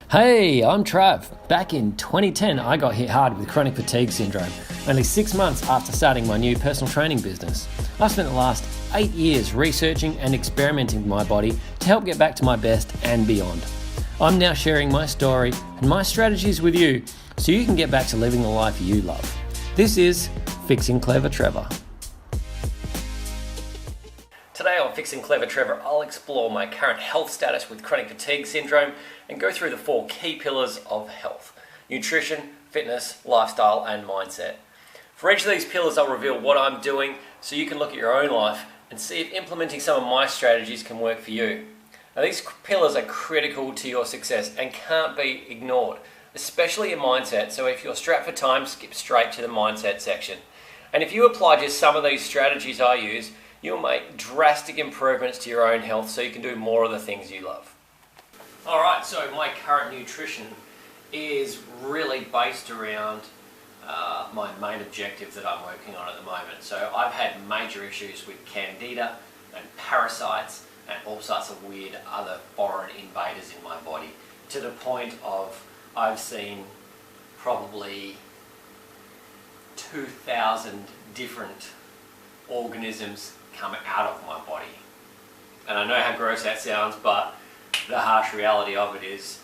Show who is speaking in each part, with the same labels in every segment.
Speaker 1: Hey, I'm Trav. Back in 2010, I got hit hard with chronic fatigue syndrome, only 6 months after starting my new personal training business. I've spent the last 8 years researching and experimenting with my body to help get back to my best and beyond. I'm now sharing my story and my strategies with you so you can get back to living the life you love. This is Fixing Clever Trevor. Today on Fixing Clever Trevor, I'll explore my current health status with chronic fatigue syndrome and go through the 4 key pillars of health: nutrition, fitness, lifestyle, and mindset. For each of these pillars, I'll reveal what I'm doing so you can look at your own life and see if implementing some of my strategies can work for you. Now, these pillars are critical to your success and can't be ignored, especially your mindset. So if you're strapped for time, skip straight to the mindset section. And if you apply just some of these strategies I use, you'll make drastic improvements to your own health so you can do more of the things you love. Alright, so my current nutrition is really based around my main objective that I'm working on at the moment. So I've had major issues with Candida and Parasites and all sorts of weird other foreign invaders in my body, to the point of I've seen probably 2,000 different organisms come out of my body. And I know how gross that sounds, but the harsh reality of it is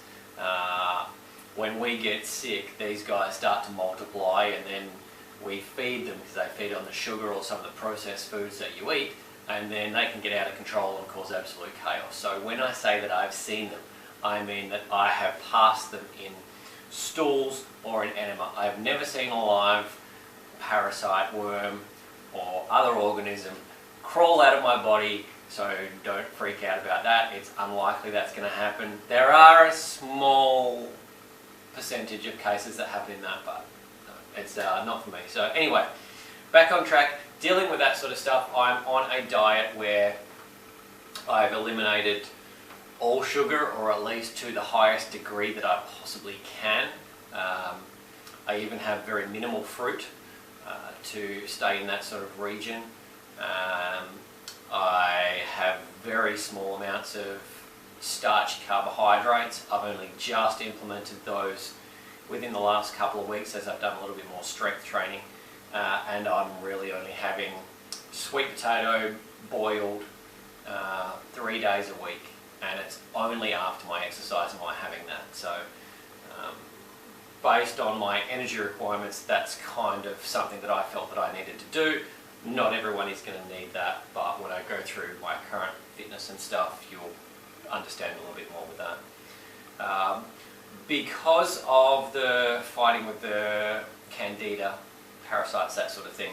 Speaker 1: when we get sick, these guys start to multiply, and then we feed them because they feed on the sugar or some of the processed foods that you eat, and then they can get out of control and cause absolute chaos. So when I say that I've seen them, I mean that I have passed them in stools or in enema. I have never seen a live parasite, worm, or other organism crawl out of my body, so don't freak out about that. It's unlikely that's going to happen. There are a small percentage of cases that happen in that, but it's not for me. So anyway, back on track, dealing with that sort of stuff. I'm on a diet where I've eliminated all sugar, or at least to the highest degree that I possibly can. I even have very minimal fruit to stay in that sort of region. I have very small amounts of starchy carbohydrates. I've only just implemented those within the last couple of weeks as I've done a little bit more strength training, and I'm really only having sweet potato boiled 3 days a week, and it's only after my exercise am I having that. So based on my energy requirements, that's kind of something that I felt that I needed to do. Not everyone is going to need that, but when I go through my current fitness and stuff, you'll understand a little bit more with that. Because of the fighting with the Candida, parasites, that sort of thing,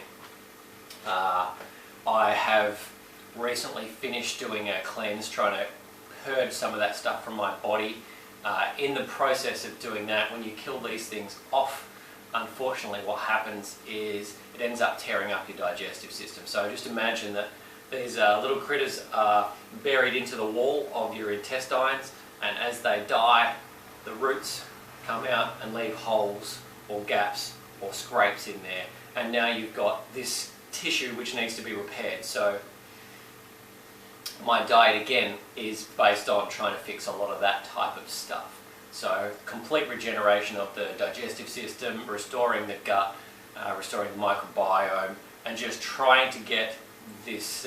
Speaker 1: I have recently finished doing a cleanse, trying to purge some of that stuff from my body. In the process of doing that, when you kill these things off, unfortunately what happens is it ends up tearing up your digestive system. So just imagine that these little critters are buried into the wall of your intestines, and as they die, the roots come out and leave holes or gaps or scrapes in there, and now you've got this tissue which needs to be repaired. So my diet again is based on trying to fix a lot of that type of stuff. So complete regeneration of the digestive system, restoring the gut, restoring the microbiome, and just trying to get this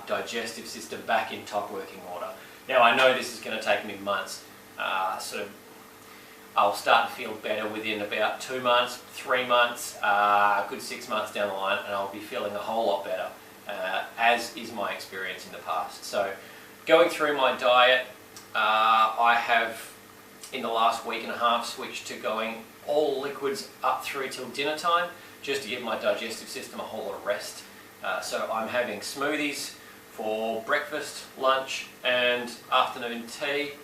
Speaker 1: digestive system back in top working order. Now I know this is going to take me months. I'll start to feel better within about 2 months, 3 months, a good 6 months down the line, and I'll be feeling a whole lot better, as is my experience in the past. So going through my diet, I have in the last week and a half switched to going all liquids up through till dinner time, just to give my digestive system a whole lot of rest. So I'm having smoothies for breakfast, lunch, and afternoon tea.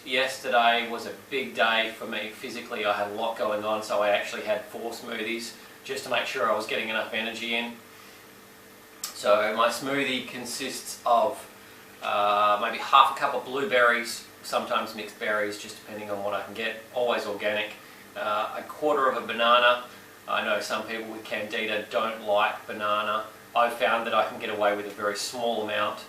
Speaker 1: Yesterday was a big day for me physically. I had a lot going on, so I actually had 4 smoothies just to make sure I was getting enough energy in. So my smoothie consists of maybe half a cup of blueberries, sometimes mixed berries, just depending on what I can get, always organic, a quarter of a banana. I know some people with Candida don't like banana. I've found that I can get away with a very small amount,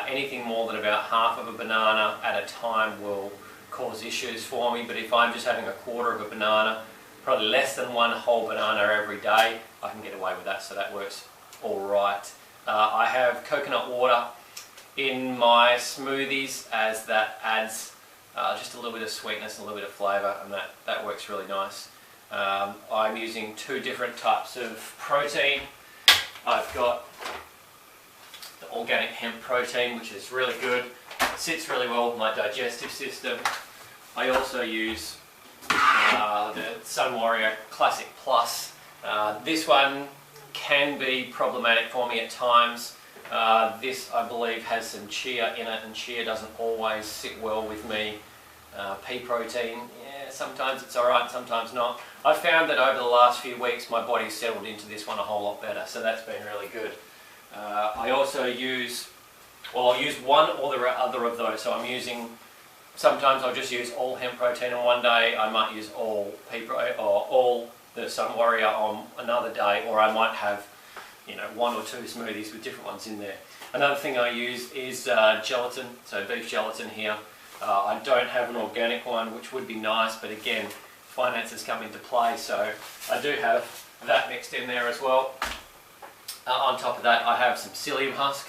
Speaker 1: Anything more than about half of a banana at a time will cause issues for me, but if I'm just having a quarter of a banana, probably less than one whole banana every day, I can get away with that, so that works all right. I have coconut water in my smoothies, as that adds just a little bit of sweetness and a little bit of flavour, and that works really nice. I'm using 2 different types of protein. I've got the organic hemp protein, which is really good. It sits really well with my digestive system. I also use the Sun Warrior Classic Plus. This one can be problematic for me at times. This, I believe, has some chia in it, and chia doesn't always sit well with me. Pea protein, yeah, sometimes it's alright, sometimes not. I've found that over the last few weeks my body's settled into this one a whole lot better, so that's been really good. I also use, well, I'll use one or the other of those, so I'm using, sometimes I'll just use all hemp protein on one day, I might use all pea protein, or all the Sun Warrior on another day, or I might have, you know, 1 or 2 smoothies with different ones in there. Another thing I use is gelatin, so beef gelatin here. I don't have an organic one, which would be nice, but again, finances come into play, so I do have that mixed in there as well. On top of that, I have some psyllium husk.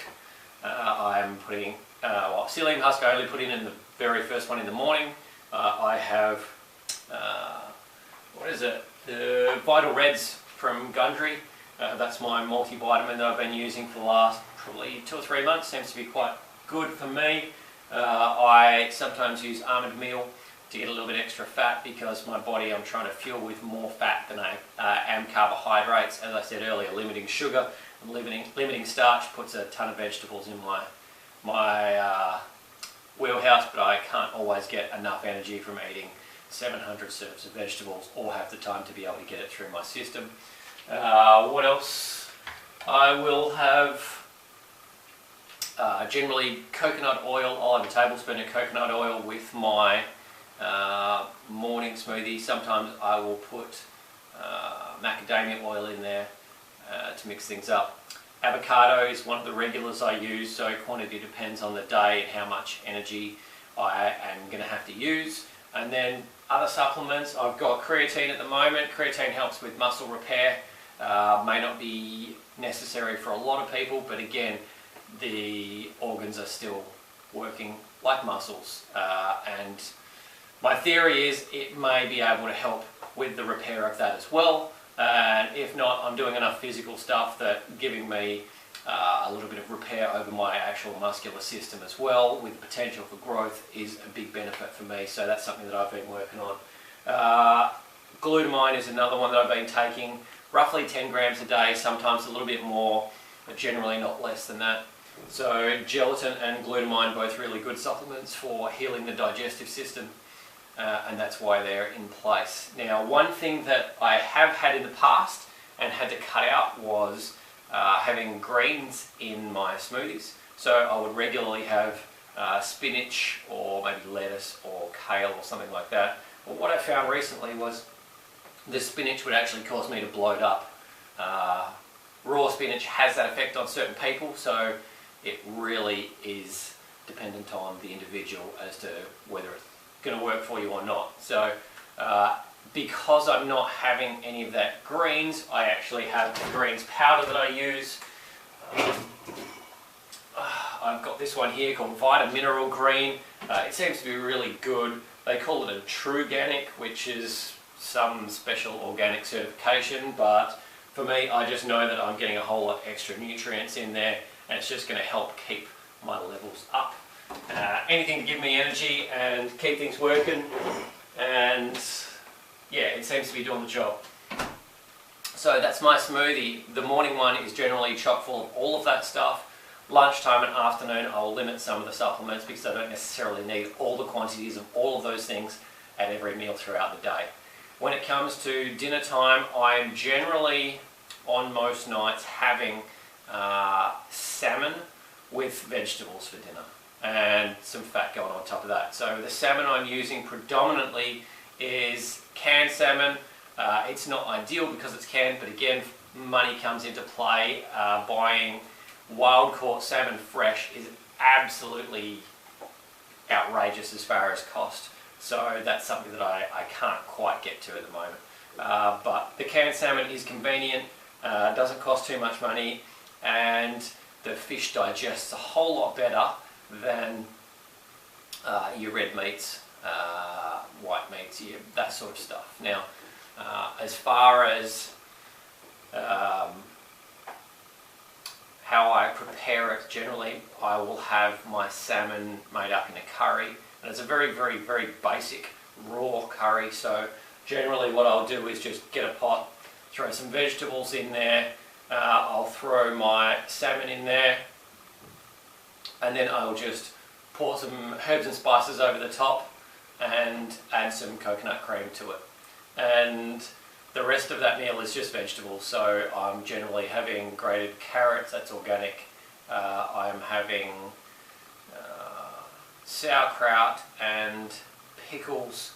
Speaker 1: I'm putting, well, psyllium husk I only put in the very first one in the morning. I have, what is it? The Vital Reds from Gundry. That's my multivitamin that I've been using for the last probably 2 or 3 months. Seems to be quite good for me. I sometimes use almond meal to get a little bit extra fat, because my body, I'm trying to fuel with more fat than I am carbohydrates. As I said earlier, limiting sugar and limiting starch puts a ton of vegetables in my wheelhouse, but I can't always get enough energy from eating 700 serves of vegetables, or have the time to be able to get it through my system. What else? I will have generally coconut oil. I'll have a tablespoon of coconut oil with my morning smoothie. Sometimes I will put macadamia oil in there to mix things up. Avocado is one of the regulars I use, so quantity depends on the day and how much energy I am going to have to use. And then other supplements, I've got creatine at the moment. Creatine helps with muscle repair. May not be necessary for a lot of people, but again, the organs are still working like muscles, and my theory is it may be able to help with the repair of that as well. And if not, I'm doing enough physical stuff that giving me a little bit of repair over my actual muscular system as well, with potential for growth, is a big benefit for me. So that's something that I've been working on. Glutamine is another one that I've been taking, roughly 10 grams a day, sometimes a little bit more, but generally not less than that. So gelatin and glutamine, both really good supplements for healing the digestive system, and that's why they're in place. Now, one thing that I have had in the past and had to cut out was having greens in my smoothies. So I would regularly have spinach, or maybe lettuce or kale or something like that. But what I found recently was the spinach would actually cause me to bloat up. Raw spinach has that effect on certain people, so it really is dependent on the individual as to whether it's going to work for you or not. So because I'm not having any of that greens, I actually have the greens powder that I use. I've got this one here called Vita Mineral Green. It seems to be really good. They call it a True Organic, which is some special organic certification, but for me, I just know that I'm getting a whole lot extra nutrients in there, and it's just going to help keep my levels up. Anything to give me energy and keep things working, and yeah, it seems to be doing the job. So that's my smoothie. The morning one is generally chock full of all of that stuff. Lunchtime and afternoon, I'll limit some of the supplements because I don't necessarily need all the quantities of all of those things at every meal throughout the day. When it comes to dinner time, I'm generally, on most nights, having salmon with vegetables for dinner and some fat going on top of that. So the salmon I'm using predominantly is canned salmon. It's not ideal because it's canned, but again, money comes into play. Buying wild caught salmon fresh is absolutely outrageous as far as cost. So that's something that I can't quite get to at the moment. But the canned salmon is convenient, doesn't cost too much money, and the fish digests a whole lot better than your red meats, white meats, that sort of stuff. Now, as far as how I prepare it, generally I will have my salmon made up in a curry, and it's a very, very, very basic raw curry. So generally what I'll do is just get a pot, throw some vegetables in there, I'll throw my salmon in there, and then I'll just pour some herbs and spices over the top and add some coconut cream to it. And the rest of that meal is just vegetables. So I'm generally having grated carrots, that's organic. I'm having sauerkraut and pickles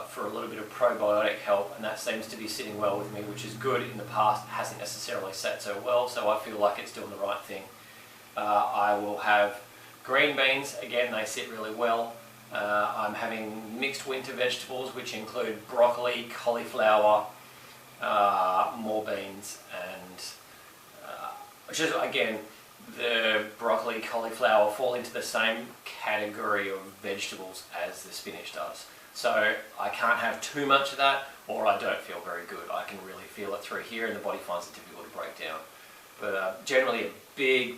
Speaker 1: for a little bit of probiotic help, and that seems to be sitting well with me, which is good. In the past it hasn't necessarily sat so well, so I feel like it's doing the right thing. I will have green beans, again they sit really well. I'm having mixed winter vegetables, which include broccoli, cauliflower, more beans, and just again, the broccoli, cauliflower fall into the same category of vegetables as the spinach does. So I can't have too much of that, or I don't feel very good. I can really feel it through here, and the body finds it difficult to break down. But generally a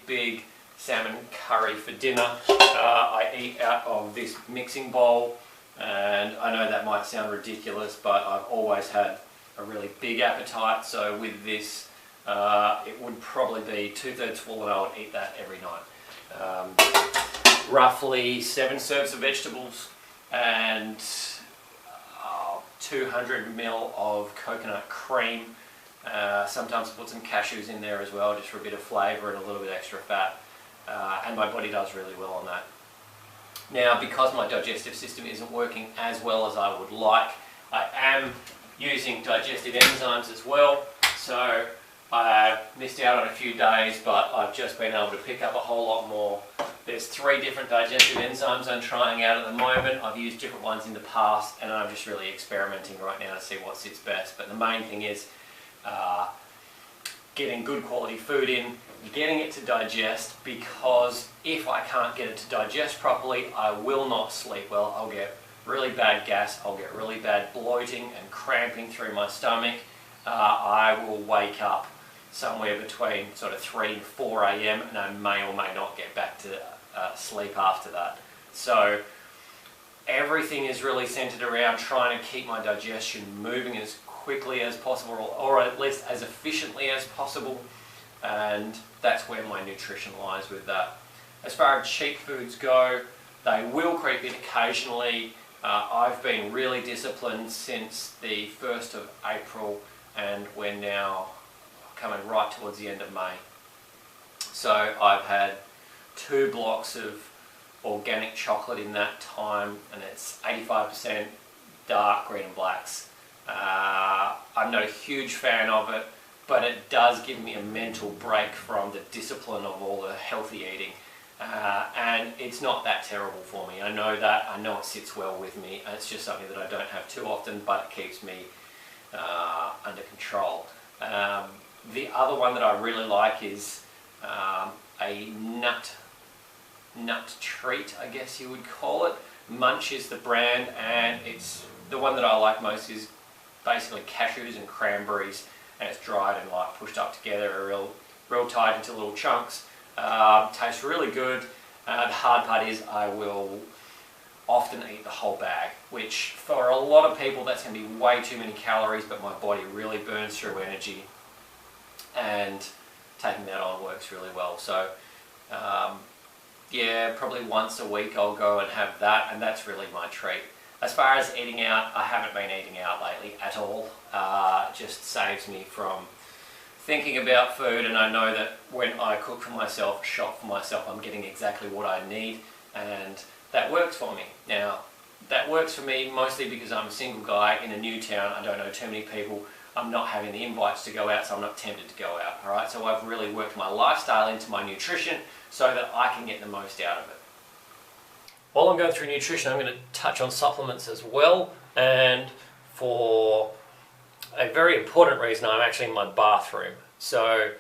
Speaker 1: big salmon curry for dinner. I eat out of this mixing bowl, and I know that might sound ridiculous, but I've always had a really big appetite, so with this it would probably be 2/3 full, and I would eat that every night. Roughly 7 serves of vegetables and 200 ml of coconut cream. Sometimes I put some cashews in there as well, just for a bit of flavour and a little bit extra fat. And my body does really well on that. Now, because my digestive system isn't working as well as I would like, I am using digestive enzymes as well. So I missed out on a few days, but I've just been able to pick up a whole lot more. There's 3 different digestive enzymes I'm trying out at the moment. I've used different ones in the past, and I'm just really experimenting right now to see what sits best. But the main thing is getting good quality food in, getting it to digest, because if I can't get it to digest properly, I will not sleep well. I'll get really bad gas, I'll get really bad bloating and cramping through my stomach. I will wake up somewhere between sort of 3 and 4 a.m. and I may or may not get back to sleep after that. So everything is really centered around trying to keep my digestion moving as quickly as possible, or at least as efficiently as possible, and that's where my nutrition lies with that. As far as cheap foods go, they will creep in occasionally. I've been really disciplined since the 1st of April, and we're now coming right towards the end of May. So I've had 2 blocks of organic chocolate in that time, and it's 85% dark green and blacks. I'm not a huge fan of it, but it does give me a mental break from the discipline of all the healthy eating, and it's not that terrible for me. I know that, I know it sits well with me, and it's just something that I don't have too often, but it keeps me under control. The other one that I really like is a nut treat, I guess you would call it. Munch is the brand, and it's the one that I like most is basically cashews and cranberries, and it's dried and like pushed up together, real tight into little chunks. Tastes really good. The hard part is I will often eat the whole bag, which for a lot of people that's going to be way too many calories, but my body really burns through energy, and taking that on works really well. So yeah, probably once a week I'll go and have that, and that's really my treat. As far as eating out, I haven't been eating out lately at all. It just saves me from thinking about food, and I know that when I cook for myself, shop for myself, I'm getting exactly what I need, and that works for me. Now, that works for me mostly because I'm a single guy in a new town. I don't know too many people. I'm not having the invites to go out, so I'm not tempted to go out. All right, so I've really worked my lifestyle into my nutrition so that I can get the most out of it. While I'm going through nutrition, I'm going to touch on supplements as well, and for a very important reason, I'm actually in my bathroom. So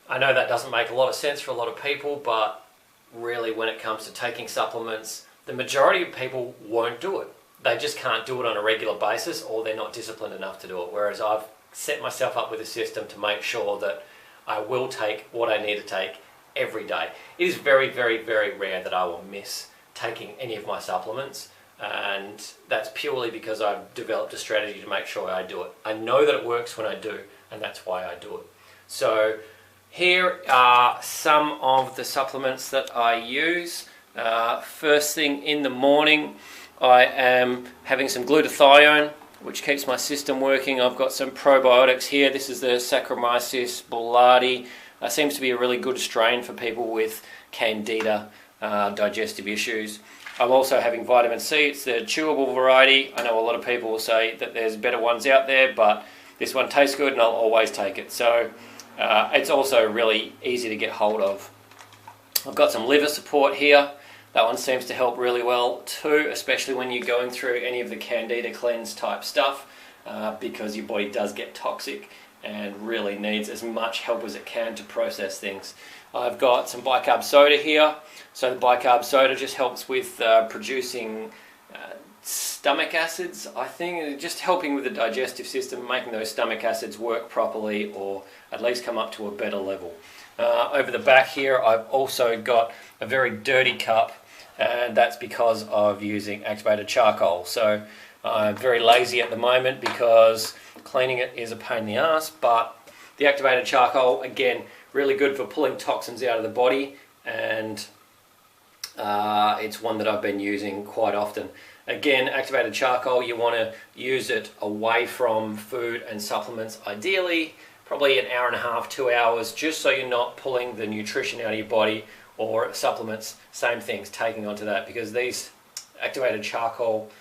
Speaker 1: I know that doesn't make a lot of sense for a lot of people, but really when it comes to taking supplements, the majority of people won't do it. They just can't do it on a regular basis, or they're not disciplined enough to do it. Whereas I've set myself up with a system to make sure that I will take what I need to take every day. It is very, very, very rare that I will miss taking any of my supplements, and that's purely because I've developed a strategy to make sure I do it. I know that it works when I do, and that's why I do it. So here are some of the supplements that I use. First thing in the morning, I am having some glutathione, which keeps my system working. I've got some probiotics here. This is the Saccharomyces boulardii. Seems to be a really good strain for people with Candida, digestive issues. I'm also having vitamin C. It's the chewable variety. I know a lot of people will say that there's better ones out there, but this one tastes good and I'll always take it. So it's also really easy to get hold of. I've got some liver support here. That one seems to help really well too, especially when you're going through any of the Candida cleanse type stuff, because your body does get toxic and really needs as much help as it can to process things. I've got some bicarb soda here. So the bicarb soda just helps with producing stomach acids, I think, just helping with the digestive system, making those stomach acids work properly, or at least come up to a better level. Over the back here, I've also got a very dirty cup, and that's because of using activated charcoal. So I'm very lazy at the moment because cleaning it is a pain in the ass, but the activated charcoal, again, really good for pulling toxins out of the body, and it's one that I've been using quite often. Again, activated charcoal, you want to use it away from food and supplements, ideally probably an hour and a half, 2 hours, just so you're not pulling the nutrition out of your body, or supplements, same things, taking onto that, because these activated charcoal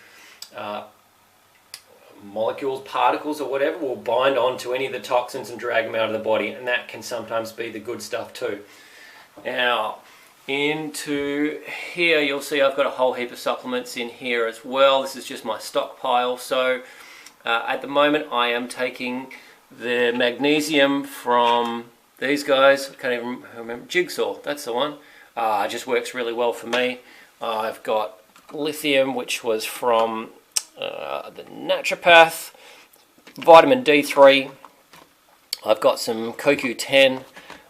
Speaker 1: molecules, particles or whatever, will bind onto any of the toxins and drag them out of the body, and that can sometimes be the good stuff too. Now, into here, you'll see I've got a whole heap of supplements in here as well. This is just my stockpile. So at the moment I am taking the magnesium from these guys. I can't even remember. Jigsaw, that's the one. It just works really well for me. I've got lithium, which was from the naturopath. Vitamin D3. I've got some CoQ10.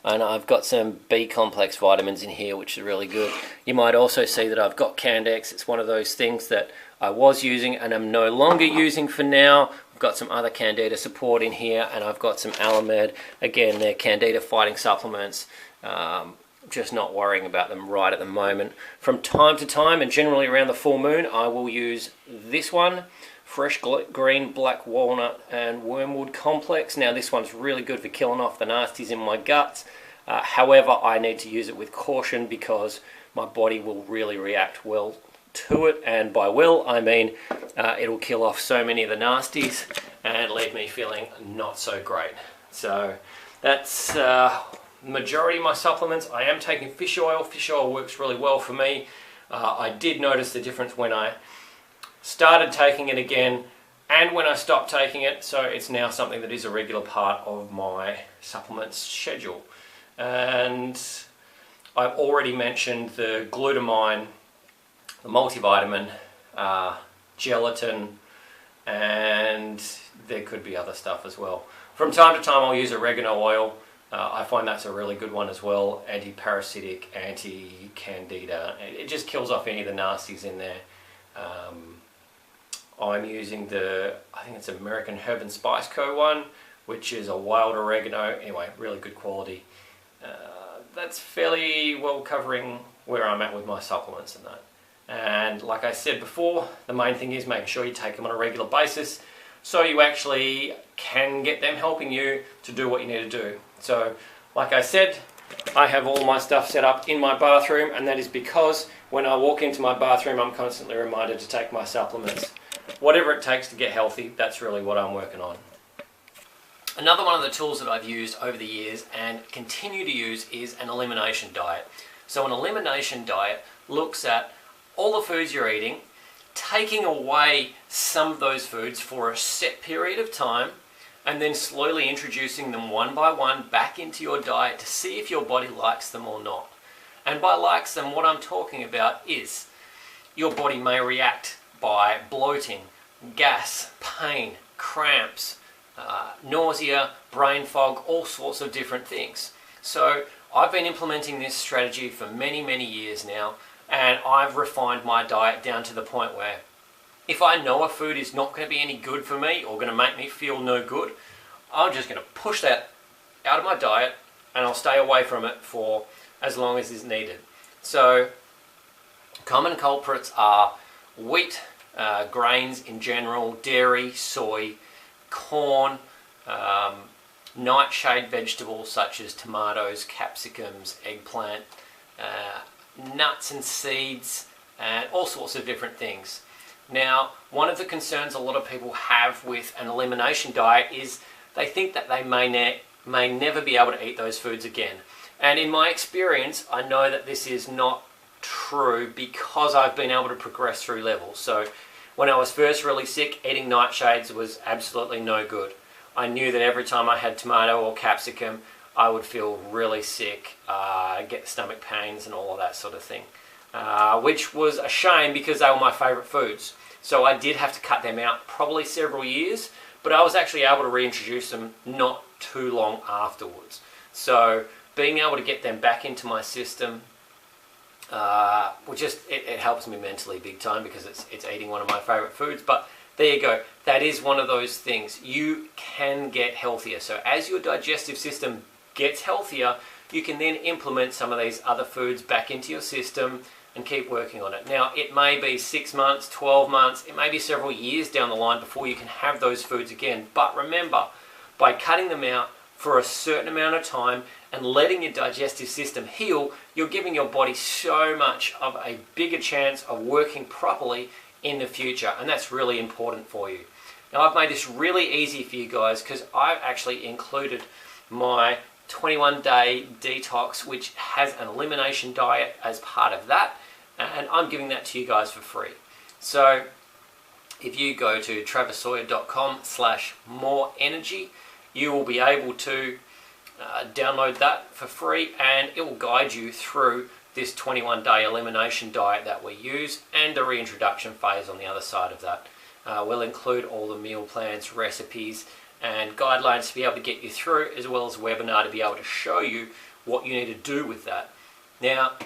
Speaker 1: And I've got some B complex vitamins in here, which are really good. You might also see that I've got Candex. It's one of those things that I was using and I'm no longer using for now. I've got some other Candida support in here, and I've got some Alamed. Again, they're Candida fighting supplements. Just not worrying about them right at the moment. From time to time, and generally around the full moon, I will use this one. Fresh green black walnut and wormwood complex. Now this one's really good for killing off the nasties in my guts. However, I need to use it with caution because my body will really react well to it, and by will I mean it'll kill off so many of the nasties and leave me feeling not so great. So that's the majority of my supplements. I am taking fish oil. Fish oil works really well for me. I did notice the difference when I started taking it again and when I stopped taking it, so it's now something that is a regular part of my supplements schedule. And I've already mentioned the glutamine, the multivitamin, gelatin, and there could be other stuff as well. From time to time I'll use oregano oil. I find that's a really good one as well. Anti-parasitic, anti-candida. It just kills off any of the nasties in there. I'm using I think it's American Herb and Spice Co. one, which is a wild oregano. Anyway, really good quality. That's fairly well covering where I'm at with my supplements and that. And like I said before, the main thing is making sure you take them on a regular basis so you actually can get them helping you to do what you need to do. So, like I said, I have all my stuff set up in my bathroom, and that is because when I walk into my bathroom, I'm constantly reminded to take my supplements. Whatever it takes to get healthy, that's really what I'm working on. Another one of the tools that I've used over the years and continue to use is an elimination diet. So an elimination diet looks at all the foods you're eating, taking away some of those foods for a set period of time, and then slowly introducing them one by one back into your diet to see if your body likes them or not. And by likes them, what I'm talking about is your body may react by bloating, gas, pain, cramps, nausea, brain fog, all sorts of different things. So I've been implementing this strategy for many, many years now, and I've refined my diet down to the point where if I know a food is not going to be any good for me or going to make me feel no good, I'm just going to push that out of my diet and I'll stay away from it for as long as is needed. So common culprits are wheat, grains in general, dairy, soy, corn, nightshade vegetables such as tomatoes, capsicums, eggplant, nuts and seeds, and all sorts of different things. Now, one of the concerns a lot of people have with an elimination diet is they think that they may never be able to eat those foods again. And in my experience, I know that this is not true because I've been able to progress through levels. So when I was first really sick, eating nightshades was absolutely no good. I knew that every time I had tomato or capsicum, I would feel really sick, get stomach pains and all of that sort of thing, which was a shame because they were my favourite foods. So I did have to cut them out probably several years, but I was actually able to reintroduce them not too long afterwards. So being able to get them back into my system, it helps me mentally big time because it's eating one of my favourite foods. But there you go. That is one of those things. You can get healthier. So as your digestive system gets healthier, you can then implement some of these other foods back into your system and keep working on it. Now, it may be 6 months, 12 months, it may be several years down the line before you can have those foods again. But remember, by cutting them out for a certain amount of time and letting your digestive system heal, you're giving your body so much of a bigger chance of working properly in the future, and that's really important for you. Now, I've made this really easy for you guys because I've actually included my 21-day detox, which has an elimination diet as part of that, and I'm giving that to you guys for free. So if you go to travisSawyer.com/moreenergy, you will be able to download that for free, and it will guide you through this 21-day elimination diet that we use and the reintroduction phase on the other side of that. We'll include all the meal plans, recipes, and guidelines to be able to get you through, as well as a webinar to be able to show you what you need to do with that. Now,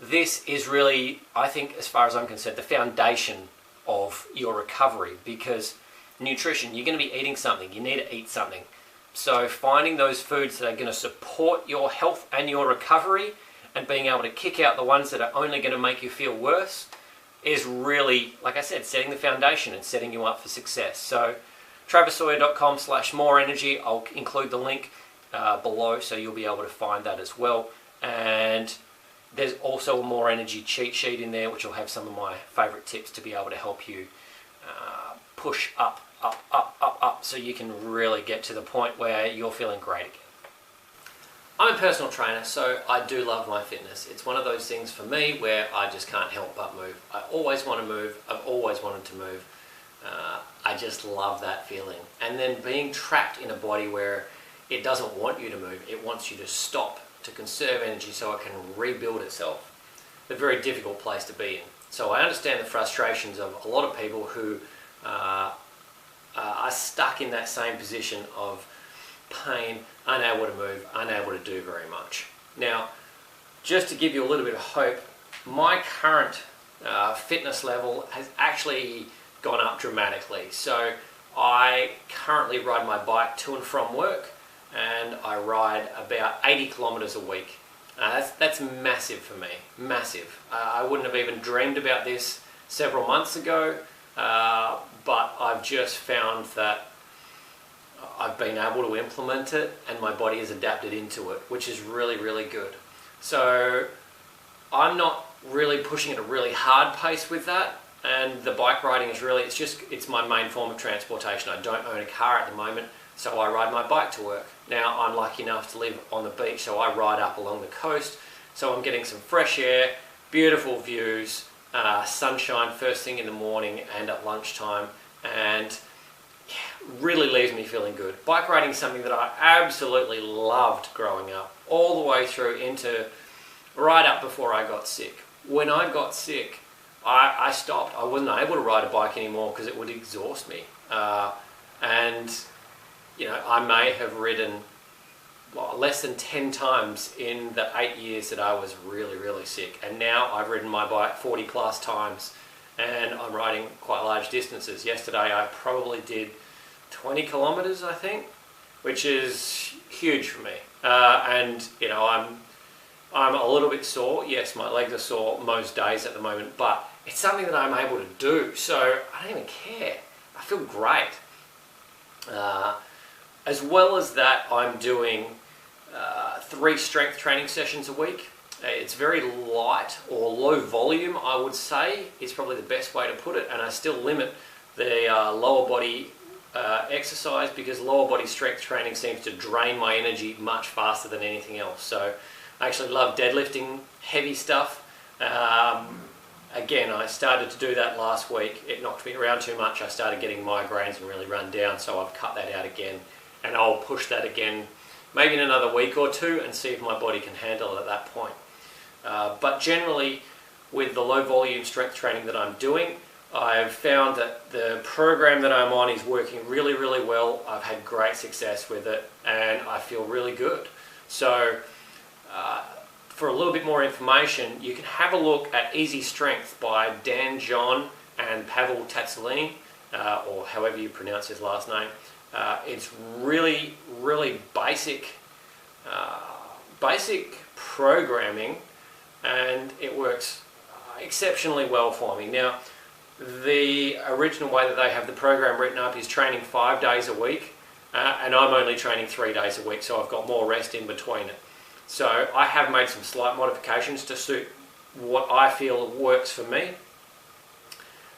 Speaker 1: this is really, I think, as far as I'm concerned, the foundation of your recovery, because nutrition, you're going to be eating something, you need to eat something. So finding those foods that are going to support your health and your recovery and being able to kick out the ones that are only going to make you feel worse is really, like I said, setting the foundation and setting you up for success. So travisSawyer.com/moreenergy, I'll include the link below so you'll be able to find that as well. And there's also a More Energy cheat sheet in there which will have some of my favourite tips to be able to help you push up so you can really get to the point where you're feeling great again. I'm a personal trainer, so I do love my fitness. It's one of those things for me where I just can't help but move. I always want to move. I've always wanted to move. I just love that feeling. And then being trapped in a body where it doesn't want you to move, it wants you to stop to conserve energy so it can rebuild itself. A very difficult place to be in. So I understand the frustrations of a lot of people who are stuck in that same position of pain, unable to move, unable to do very much. Now, just to give you a little bit of hope, my current fitness level has actually gone up dramatically. So I currently ride my bike to and from work, and I ride about 80 kilometers a week. That's massive for me, massive. I wouldn't have even dreamed about this several months ago, but I've just found that I've been able to implement it and my body has adapted into it, which is really, really good. So I'm not really pushing at a really hard pace with that, and the bike riding is really, it's my main form of transportation. I don't own a car at the moment, so I ride my bike to work. Now I'm lucky enough to live on the beach, so I ride up along the coast, so I'm getting some fresh air, beautiful views, sunshine first thing in the morning and at lunchtime, and really leaves me feeling good. Bike riding is something that I absolutely loved growing up, all the way through into right up before I got sick. When I got sick, I stopped. I wasn't able to ride a bike anymore because it would exhaust me. And you know, I may have ridden less than 10 times in the 8 years that I was really, really sick. And now I've ridden my bike 40 plus times, and I'm riding quite large distances. Yesterday I probably did 20 kilometers, I think, which is huge for me. And you know, I'm a little bit sore. Yes, my legs are sore most days at the moment, but it's something that I'm able to do, so I don't even care. I feel great. As well as that, I'm doing 3 strength training sessions a week. It's very light or low volume, I would say, is probably the best way to put it, and I still limit the lower body exercise, because lower body strength training seems to drain my energy much faster than anything else. So I actually love deadlifting heavy stuff. Again, I started to do that last week. It knocked me around too much. I started getting migraines and really run down, so I've cut that out again. And I'll push that again maybe in another week or two and see if my body can handle it at that point. But generally, with the low volume strength training that I'm doing, I've found that the program that I'm on is working really, really well. I've had great success with it, and I feel really good. So for a little bit more information, you can have a look at Easy Strength by Dan John and Pavel Tatsalini, or however you pronounce his last name. It's really, really basic programming, and it works exceptionally well for me. Now, the original way that they have the program written up is training 5 days a week, and I'm only training 3 days a week, so I've got more rest in between it. So I have made some slight modifications to suit what I feel works for me,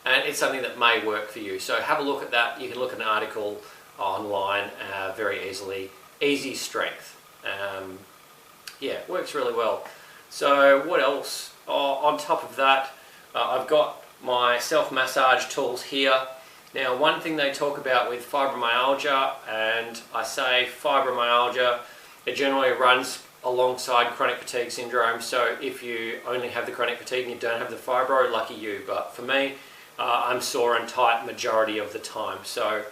Speaker 1: and it's something that may work for you. So have a look at that. You can look at an article online very easily. Easy Strength. Yeah, it works really well. So what else? On top of that, I've got my self-massage tools here. Now, one thing they talk about with fibromyalgia, and I say fibromyalgia, it generally runs alongside chronic fatigue syndrome. So if you only have the chronic fatigue and you don't have the fibro, lucky you. But for me, I'm sore and tight majority of the time. So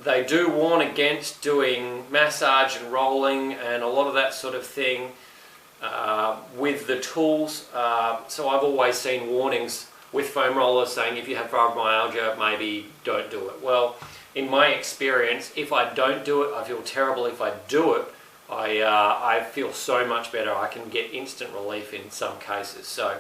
Speaker 1: they do warn against doing massage and rolling and a lot of that sort of thing with the tools. So I've always seen warnings with foam rollers saying if you have fibromyalgia, maybe don't do it. Well, in my experience, if I don't do it, I feel terrible. If I do it, I feel so much better. I can get instant relief in some cases. So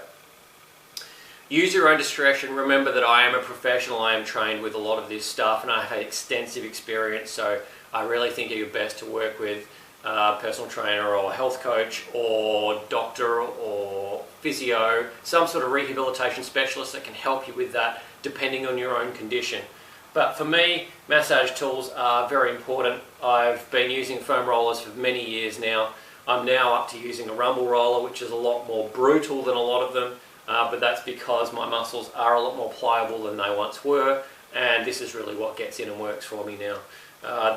Speaker 1: use your own discretion. Remember that I am a professional. I am trained with a lot of this stuff, and I've had extensive experience. So I really think you're best to work with a personal trainer or health coach or doctor or physio, some sort of rehabilitation specialist that can help you with that depending on your own condition. But for me, massage tools are very important. I've been using foam rollers for many years now. I'm now up to using a rumble roller, which is a lot more brutal than a lot of them, but that's because my muscles are a lot more pliable than they once were, and this is really what gets in and works for me now.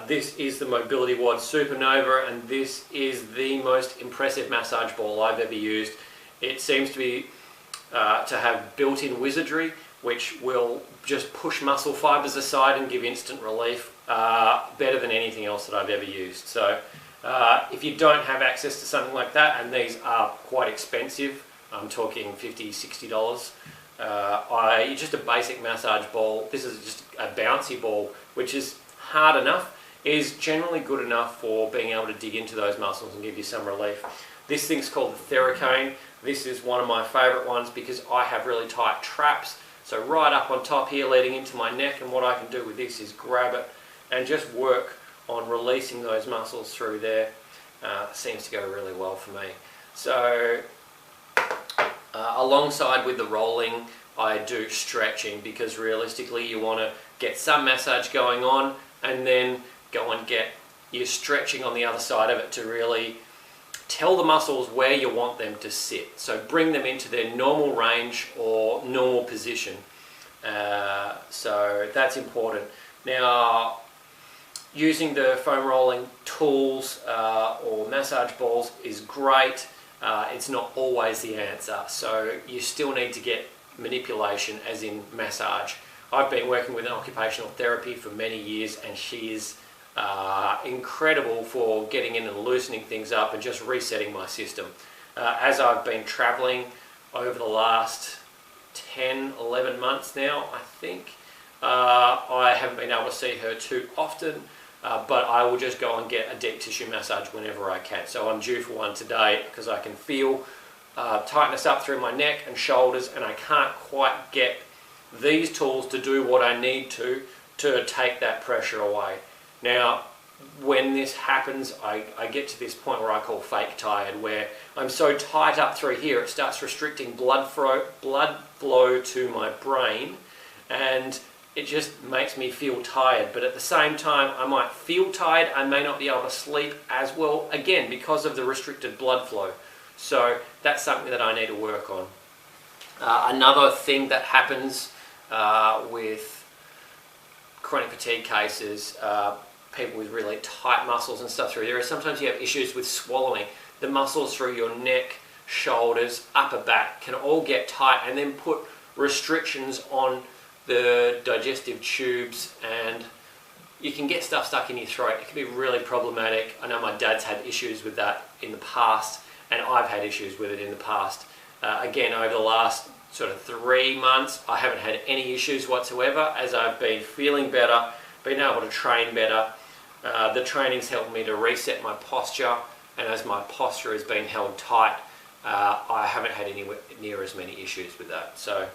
Speaker 1: This is the Mobility Wad Supernova, and this is the most impressive massage ball I've ever used. It seems to be to have built-in wizardry, which will just push muscle fibers aside and give instant relief, better than anything else that I've ever used. So if you don't have access to something like that, and these are quite expensive, I'm talking $50, $60, just a basic massage ball, this is just a bouncy ball, which is hard enough, is generally good enough for being able to dig into those muscles and give you some relief. This thing's called the Theracane. This is one of my favourite ones because I have really tight traps. So right up on top here leading into my neck, and what I can do with this is grab it and just work on releasing those muscles through there. Seems to go really well for me. So alongside with the rolling, I do stretching because realistically you want to get some massage going on and then go and get your stretching on the other side of it to really tell the muscles where you want them to sit. So bring them into their normal range or normal position. So that's important. Now, using the foam rolling tools or massage balls is great. It's not always the answer. So you still need to get manipulation, as in massage. I've been working with an occupational therapy for many years, and she is incredible for getting in and loosening things up and just resetting my system. As I've been traveling over the last 10, 11 months now, I think, I haven't been able to see her too often, but I will just go and get a deep tissue massage whenever I can. So I'm due for one today because I can feel tightness up through my neck and shoulders, and I can't quite get these tools to do what I need to take that pressure away. Now, when this happens, I get to this point where I call fake tired, where I'm so tight up through here it starts restricting blood flow to my brain, and it just makes me feel tired. But at the same time, I might feel tired, I may not be able to sleep as well, again, because of the restricted blood flow. So that's something that I need to work on. Another thing that happens with chronic fatigue cases, people with really tight muscles and stuff through there, sometimes you have issues with swallowing. The muscles through your neck, shoulders, upper back can all get tight and then put restrictions on the digestive tubes, and you can get stuff stuck in your throat. It can be really problematic. I know my dad's had issues with that in the past, and I've had issues with it in the past. Again, over the last sort of 3 months, I haven't had any issues whatsoever as I've been feeling better, been able to train better. The training's helped me to reset my posture, and as my posture has been held tight, I haven't had anywhere near as many issues with that. So,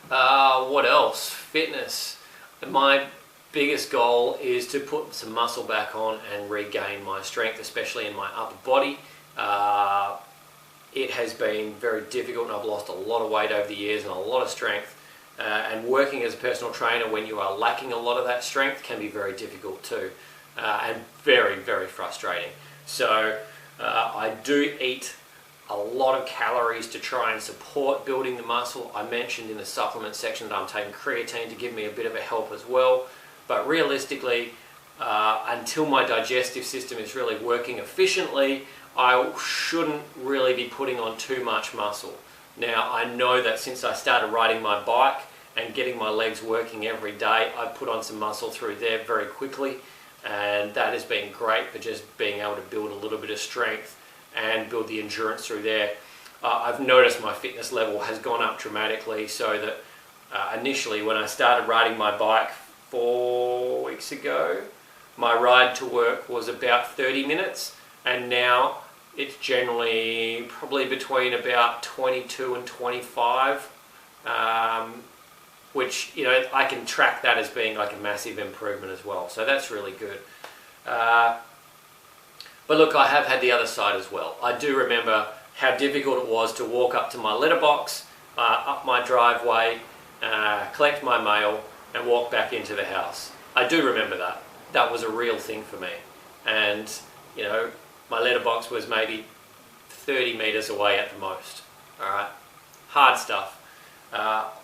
Speaker 1: what else? Fitness. My biggest goal is to put some muscle back on and regain my strength, especially in my upper body. It has been very difficult, and I've lost a lot of weight over the years and a lot of strength. And working as a personal trainer when you are lacking a lot of that strength can be very difficult too, and very, very frustrating. So I do eat a lot of calories to try and support building the muscle. I mentioned in the supplement section that I'm taking creatine to give me a bit of a help as well. But realistically, until my digestive system is really working efficiently, I shouldn't really be putting on too much muscle. Now, I know that since I started riding my bike and getting my legs working every day, I've put on some muscle through there very quickly, and that has been great for just being able to build a little bit of strength and build the endurance through there. I've noticed my fitness level has gone up dramatically, so that initially when I started riding my bike 4 weeks ago, my ride to work was about 30 minutes, and now it's generally probably between about 22 and 25, which, you know, I can track that as being like a massive improvement as well. So that's really good. But look, I have had the other side as well. I do remember how difficult it was to walk up to my letterbox, up my driveway, collect my mail, and walk back into the house. I do remember that. That was a real thing for me. And, you know, my letterbox was maybe 30 meters away at the most. All right, hard stuff.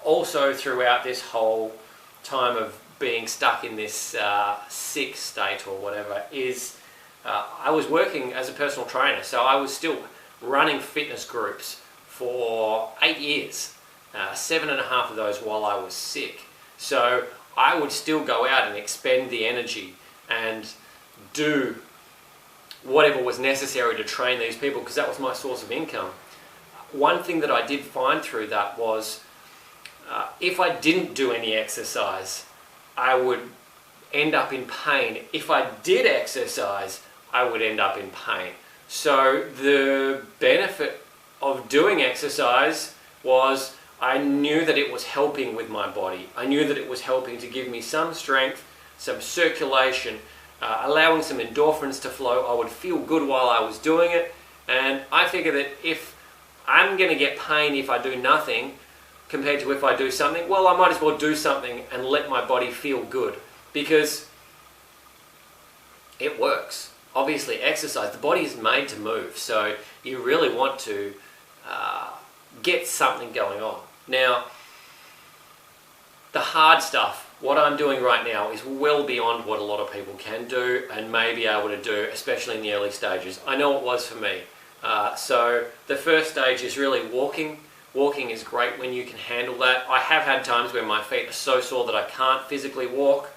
Speaker 1: Also, throughout this whole time of being stuck in this sick state or whatever, is I was working as a personal trainer, so I was still running fitness groups for 8 years, 7.5 of those while I was sick. So I would still go out and expend the energy and do whatever was necessary to train these people, because that was my source of income. One thing that I did find through that was if I didn't do any exercise, I would end up in pain. If I did exercise, I would end up in pain. So the benefit of doing exercise was I knew that it was helping with my body. I knew that it was helping to give me some strength, some circulation, allowing some endorphins to flow. I would feel good while I was doing it, and I figure that if I'm going to get pain if I do nothing compared to if I do something, well, I might as well do something and let my body feel good, because it works. Obviously exercise, the body is made to move, so you really want to get something going on. Now, the hard stuff, what I'm doing right now is well beyond what a lot of people can do and may be able to do, especially in the early stages. I know it was for me. So the first stage is really walking. Walking is great when you can handle that. I have had times where my feet are so sore that I can't physically walk,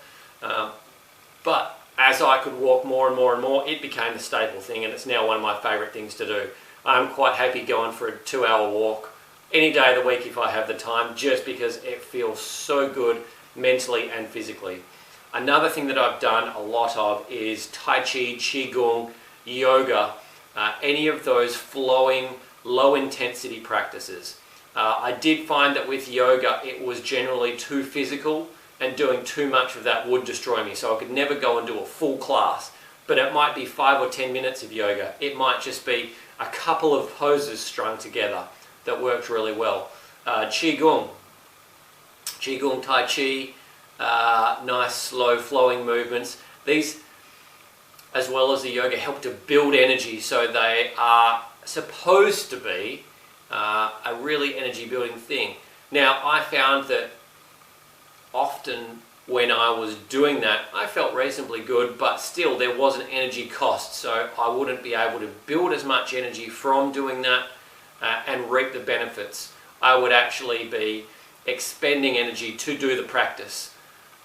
Speaker 1: but as I could walk more and more and more, it became the staple thing, and it's now one of my favourite things to do. I'm quite happy going for a 2-hour walk any day of the week if I have the time, just because it feels so good mentally and physically. Another thing that I've done a lot of is Tai Chi, Qigong, yoga, any of those flowing, low intensity practices. I did find that with yoga it was generally too physical, and doing too much of that would destroy me, so I could never go and do a full class. But it might be 5 or 10 minutes of yoga. It might just be a couple of poses strung together that worked really well. Qigong, Tai Chi, nice slow flowing movements. These, as well as the yoga, help to build energy, so they are supposed to be a really energy building thing. Now, I found that often when I was doing that, I felt reasonably good, but still there was an energy cost, so I wouldn't be able to build as much energy from doing that and reap the benefits. I would actually be expending energy to do the practice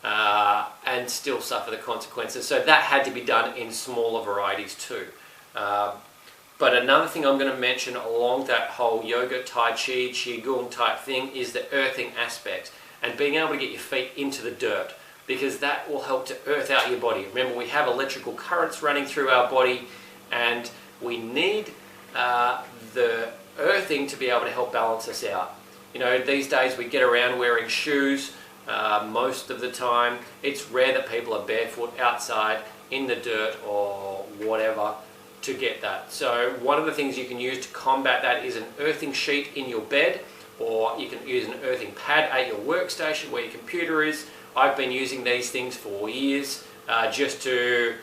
Speaker 1: and still suffer the consequences. So that had to be done in smaller varieties too. But another thing I'm going to mention along that whole yoga, Tai Chi, Qigong type thing is the earthing aspect, and being able to get your feet into the dirt, because that will help to earth out your body. Remember, we have electrical currents running through our body, and we need the earthing to be able to help balance us out. You know, these days we get around wearing shoes most of the time. It's rare that people are barefoot outside in the dirt or whatever to get that. So one of the things you can use to combat that is an earthing sheet in your bed, or you can use an earthing pad at your workstation where your computer is. I've been using these things for years just to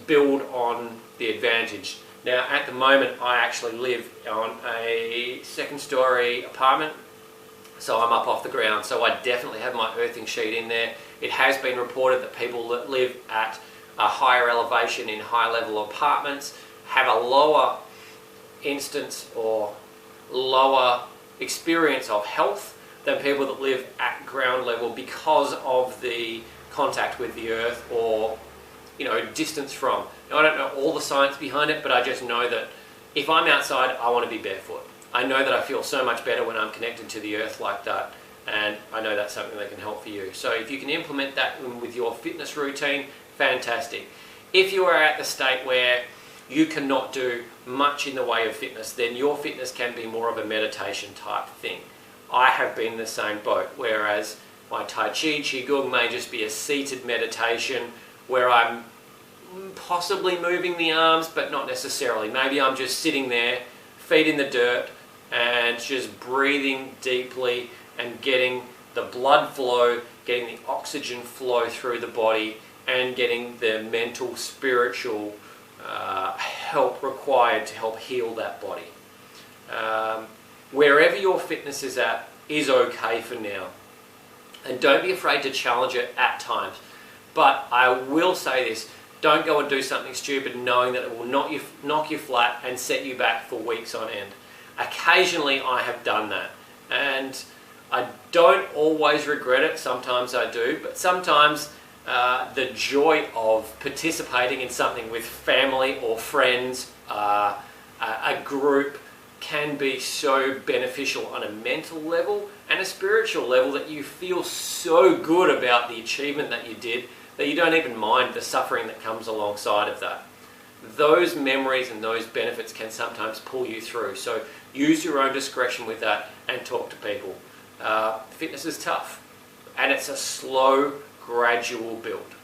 Speaker 1: build on the advantage. Now, at the moment, I actually live on a second-story apartment, so I'm up off the ground, so I definitely have my earthing sheet in there. It has been reported that people that live at a higher elevation in high-level apartments have a lower instance or lower experience of health than people that live at ground level because of the contact with the earth, or distance from. Now, I don't know all the science behind it, but I just know that if I'm outside, I want to be barefoot. I know that I feel so much better when I'm connected to the earth like that, and I know that's something that can help for you. So if you can implement that with your fitness routine, fantastic. If you are at the state where you cannot do much in the way of fitness, then your fitness can be more of a meditation type thing. I have been in the same boat, whereas my Tai Chi, Qigong may just be a seated meditation where I'm possibly moving the arms, but not necessarily. Maybe I'm just sitting there, feet in the dirt, and just breathing deeply and getting the blood flow, getting the oxygen flow through the body, and getting the mental, spiritual help required to help heal that body. Wherever your fitness is at is okay for now. And don't be afraid to challenge it at times. But I will say this, don't go and do something stupid knowing that it will knock you flat and set you back for weeks on end. Occasionally I have done that, and I don't always regret it. Sometimes I do, but sometimes the joy of participating in something with family or friends, a group, can be so beneficial on a mental level and a spiritual level that you feel so good about the achievement that you did that you don't even mind the suffering that comes alongside of that. Those memories and those benefits can sometimes pull you through. So use your own discretion with that and talk to people. Fitness is tough, and it's a slow, gradual build.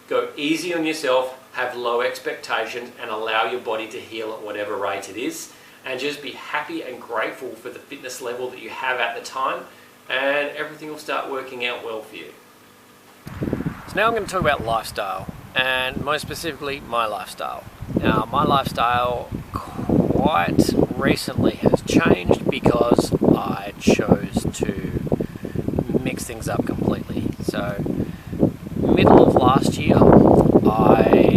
Speaker 1: Go easy on yourself, have low expectations, and allow your body to heal at whatever rate it is. And just be happy and grateful for the fitness level that you have at the time, and everything will start working out well for you. So now I'm going to talk about lifestyle. and most specifically my lifestyle. Now, my lifestyle quite recently has changed because I chose to mix things up completely. So, middle of last year, I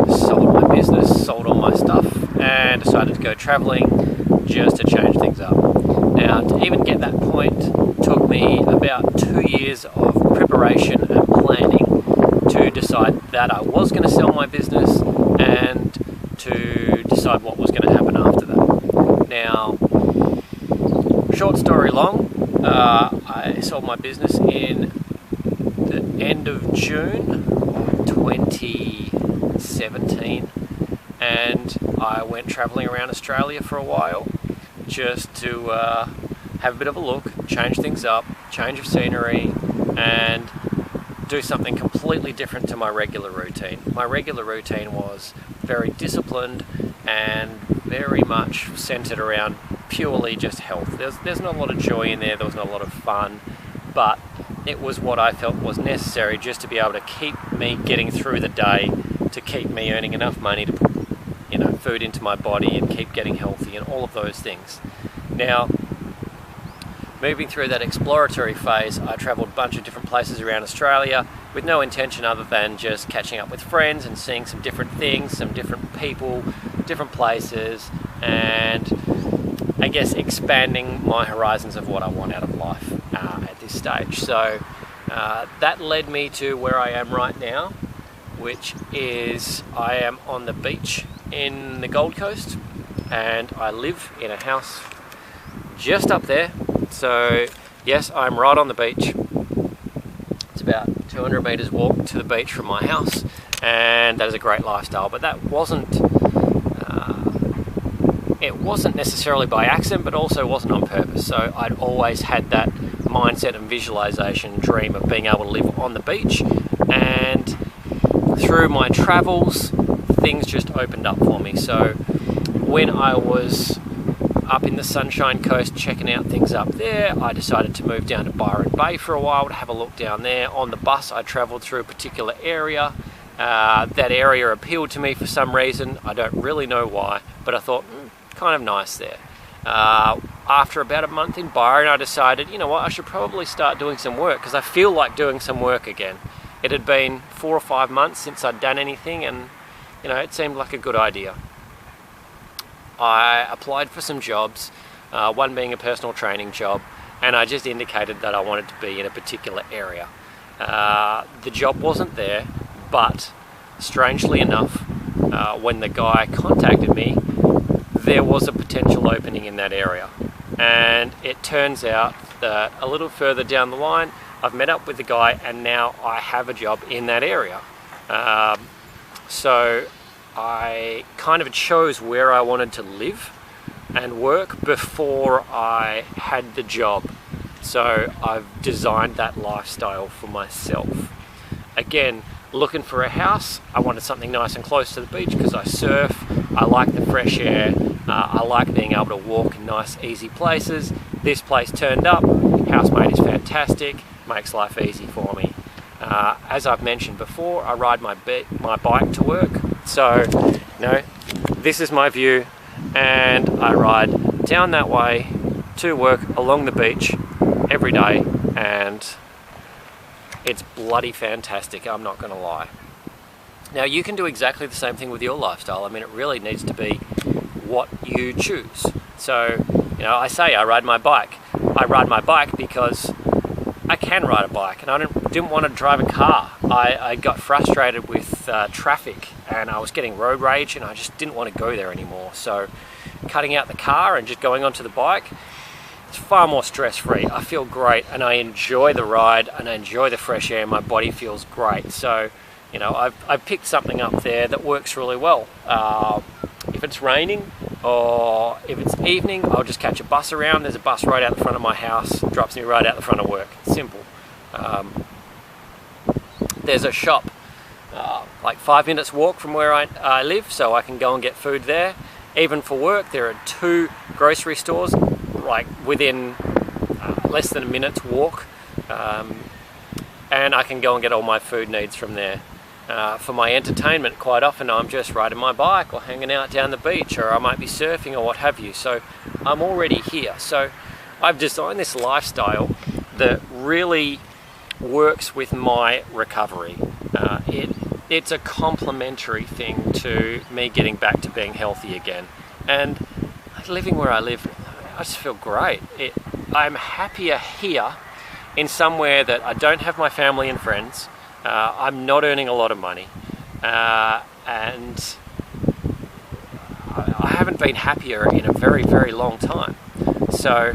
Speaker 1: sold my business, sold all my stuff, and decided to go traveling just to change things up. Now, to even get that point took me about 2 years of preparation and planning to decide that I was going to sell my business and to decide what was going to happen after that. Now, short story long, I sold my business in the end of June of 2017, and I went travelling around Australia for a while just to have a bit of a look, change things up, change of scenery, and do something completely different to my regular routine. My regular routine was very disciplined and very much centered around purely just health. There's not a lot of joy in there, there was not a lot of fun, but it was what I felt was necessary just to be able to keep me getting through the day, to keep me earning enough money to put, food into my body and keep getting healthy and all of those things. Now, moving through that exploratory phase, I travelled a bunch of different places around Australia with no intention other than just catching up with friends and seeing some different things, some different people, different places, and I guess expanding my horizons of what I want out of life at this stage. So that led me to where I am right now, which is I am on the beach in the Gold Coast, and I live in a house just up there. So yes, I'm right on the beach. It's about 200 meters walk to the beach from my house, and that is a great lifestyle. But that wasn't it wasn't necessarily by accident, but also wasn't on purpose. So I'd always had that mindset and visualization dream of being able to live on the beach, and through my travels things just opened up for me. So when I was up in the Sunshine Coast checking out things up there, I decided to move down to Byron Bay for a while to have a look down there. On the bus I travelled through a particular area. That area appealed to me for some reason. I don't really know why, but I thought, kind of nice there. After about a month in Byron, I decided, you know what, I should probably start doing some work because I feel like doing some work again. It had been 4 or 5 months since I'd done anything, and it seemed like a good idea. I applied for some jobs, one being a personal training job, and I just indicated that I wanted to be in a particular area. The job wasn't there, but strangely enough, when the guy contacted me, there was a potential opening in that area. And it turns out that a little further down the line, I've met up with the guy, and now I have a job in that area. So I kind of chose where I wanted to live and work before I had the job. So I've designed that lifestyle for myself. Again, looking for a house, I wanted something nice and close to the beach because I surf, I like the fresh air, I like being able to walk in nice easy places. This place turned up, housemate is fantastic, makes life easy for me. As I've mentioned before, I ride my bike to work, so this is my view, and I ride down that way to work along the beach every day, and it's bloody fantastic, I'm not going to lie. Now, you can do exactly the same thing with your lifestyle. I mean, it really needs to be what you choose. So, I say I ride my bike. I ride my bike because I can ride a bike, and I didn't want to drive a car. I got frustrated with traffic, and I was getting road rage, and I just didn't want to go there anymore. So, cutting out the car and just going onto the bike, it's far more stress-free. I feel great, and I enjoy the ride, and I enjoy the fresh air. My body feels great. So, I've picked something up there that works really well. If it's raining or if it's evening, I'll just catch a bus around. There's a bus right out the front of my house, drops me right out the front of work. It's simple. There's a shop like 5 minutes walk from where I live, so I can go and get food there. Even for work, there are 2 grocery stores like within less than a minute's walk, and I can go and get all my food needs from there. For my entertainment, quite often I'm just riding my bike or hanging out down the beach, or I might be surfing or what have you. So I'm already here. So I've designed this lifestyle that really works with my recovery. It's a complementary thing to me getting back to being healthy again. And living where I live, I just feel great. I'm happier here in somewhere that I don't have my family and friends. I'm not earning a lot of money, and I haven't been happier in a very, very long time. So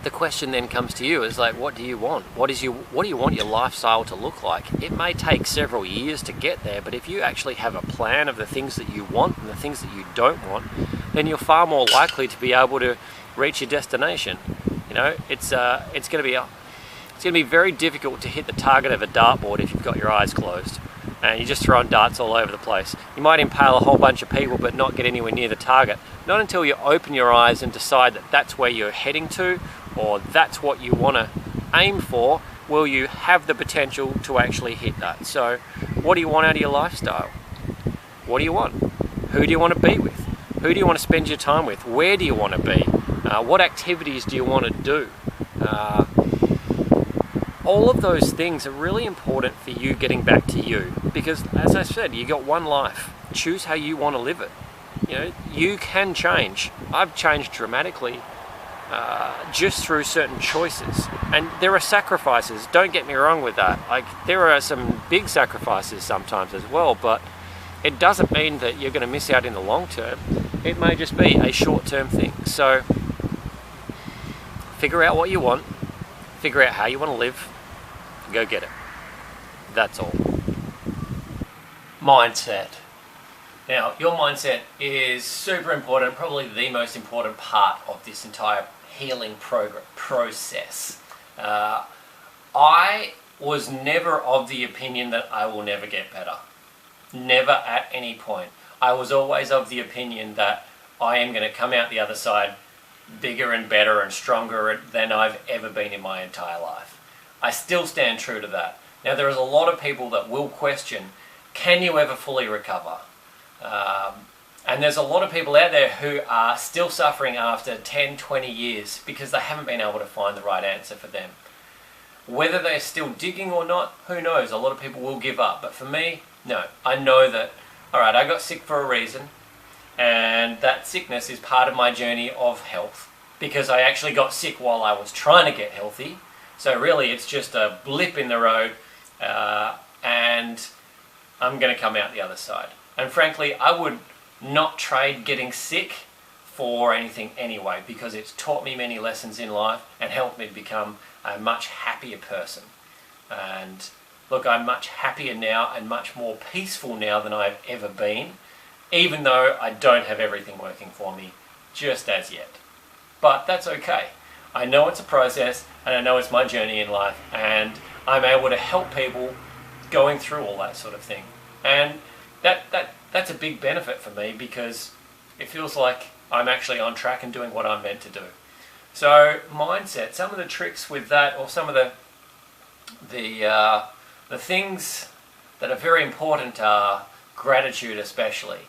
Speaker 1: the question then comes to you is like, what do you want? What do you want your lifestyle to look like? It may take several years to get there, but if you actually have a plan of the things that you want and the things that you don't want, then you're far more likely to be able to reach your destination. You know, it's going to be very difficult to hit the target of a dartboard if you've got your eyes closed and you're just throwing darts all over the place. You might impale a whole bunch of people but not get anywhere near the target. Not until you open your eyes and decide that that's where you're heading to, or that's what you want to aim for, will you have the potential to actually hit that. So what do you want out of your lifestyle? What do you want? Who do you want to be with? Who do you want to spend your time with? Where do you want to be? What activities do you want to do? All of those things are really important for you getting back to you, because as I said, you got one life. Choose how you want to live it. You know, you can change. I've changed dramatically just through certain choices, and there are sacrifices. Don't get me wrong with that. Like, there are some big sacrifices sometimes as well, but it doesn't mean that you're going to miss out in the long term. It may just be a short-term thing. So figure out what you want, figure out how you want to live, go get it. That's all. Mindset. Now, your mindset is super important, probably the most important part of this entire healing process. I was never of the opinion that I will never get better. Never at any point. I was always of the opinion that I am going to come out the other side bigger and better and stronger than I've ever been in my entire life. I still stand true to that. Now, there is a lot of people that will question, can you ever fully recover? And there's a lot of people out there who are still suffering after 10, 20 years because they haven't been able to find the right answer for them. Whether they're still digging or not, who knows? A lot of people will give up. But for me, no. I know that, all right, I got sick for a reason, and that sickness is part of my journey of health, because I actually got sick while I was trying to get healthy. So really, it's just a blip in the road, and I'm going to come out the other side. And frankly, I would not trade getting sick for anything anyway, because it's taught me many lessons in life and helped me become a much happier person. And look, I'm much happier now and much more peaceful now than I've ever been, even though I don't have everything working for me just as yet. But that's okay. I know it's a process, and I know it's my journey in life, and I'm able to help people going through all that sort of thing. And that's a big benefit for me, because it feels like I'm actually on track and doing what I'm meant to do. So mindset, some of the tricks with that, or some of the things that are very important are gratitude, especially.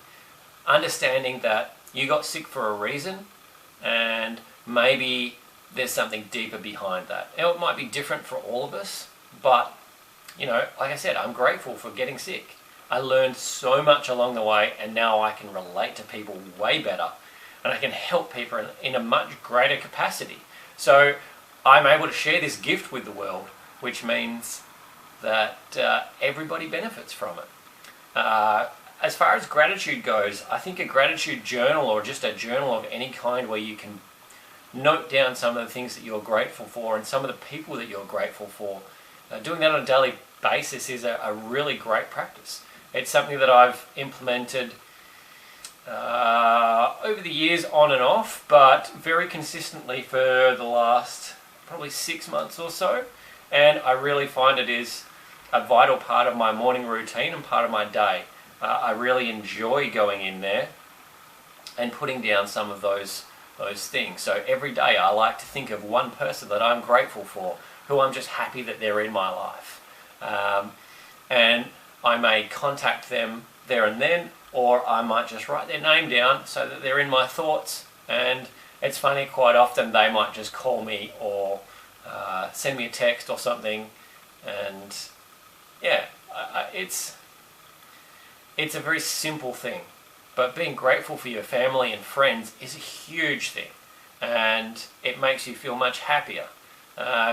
Speaker 1: Understanding that you got sick for a reason, and maybe there's something deeper behind that. Now, it might be different for all of us, but, you know, like I said, I'm grateful for getting sick. I learned so much along the way, and now I can relate to people way better, and I can help people in a much greater capacity. So I'm able to share this gift with the world, which means that everybody benefits from it. As far as gratitude goes, I think a gratitude journal, or just a journal of any kind where you can note down some of the things that you're grateful for and some of the people that you're grateful for, doing that on a daily basis is a really great practice. It's something that I've implemented over the years on and off, but very consistently for the last probably 6 months or so. And I really find it is a vital part of my morning routine and part of my day. I really enjoy going in there and putting down some of those things. So every day I like to think of one person that I'm grateful for, who I'm just happy that they're in my life. And I may contact them there and then, or I might just write their name down so that they're in my thoughts. And it's funny, quite often they might just call me or send me a text or something. And yeah, it's a very simple thing, but being grateful for your family and friends is a huge thing, and it makes you feel much happier.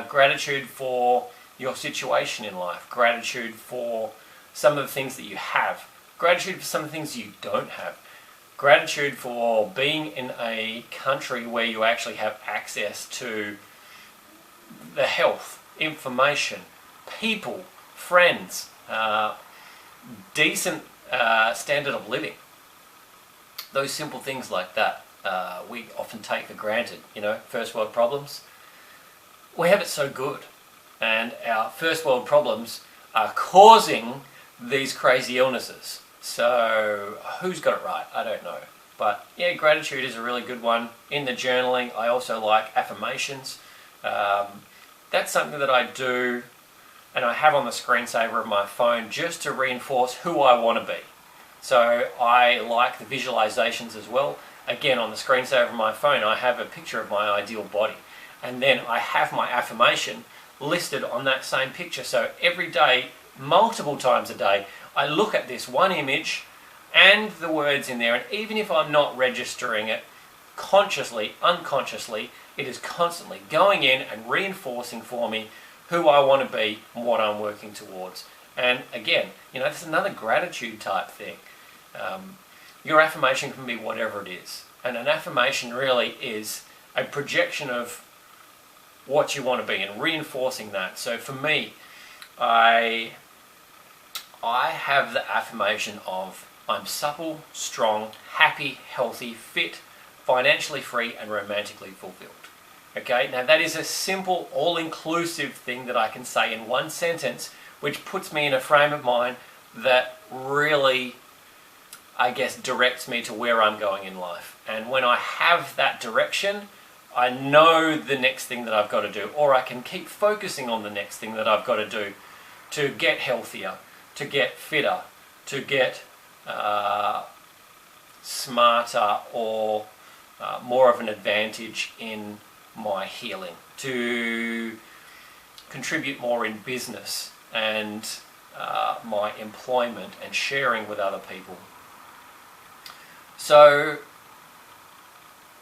Speaker 1: Gratitude for your situation in life, gratitude for some of the things that you have, gratitude for some of the things you don't have, gratitude for being in a country where you actually have access to the health, information, people, friends, decent standard of living. Those simple things like that we often take for granted. You know, first world problems, we have it so good, and our first world problems are causing these crazy illnesses. So who's got it right? I don't know. But yeah, gratitude is a really good one. In the journaling, I also like affirmations. That's something that I do, and I have on the screensaver of my phone just to reinforce who I want to be. So I like the visualizations as well. Again, on the screensaver of my phone, I have a picture of my ideal body. And then I have my affirmation listed on that same picture. So every day, multiple times a day, I look at this one image and the words in there. And even if I'm not registering it consciously, unconsciously, it is constantly going in and reinforcing for me who I want to be and what I'm working towards. And again, you know, this is another gratitude type thing. Your affirmation can be whatever it is. And an affirmation really is a projection of what you want to be and reinforcing that. So for me, I have the affirmation of I'm supple, strong, happy, healthy, fit, financially free, and romantically fulfilled. Okay, now that is a simple, all-inclusive thing that I can say in one sentence, which puts me in a frame of mind that really, I guess, directs me to where I'm going in life. And when I have that direction, I know the next thing that I've got to do, or I can keep focusing on the next thing that I've got to do to get healthier, to get fitter, to get smarter, or more of an advantage in my healing, to contribute more in business and my employment and sharing with other people. So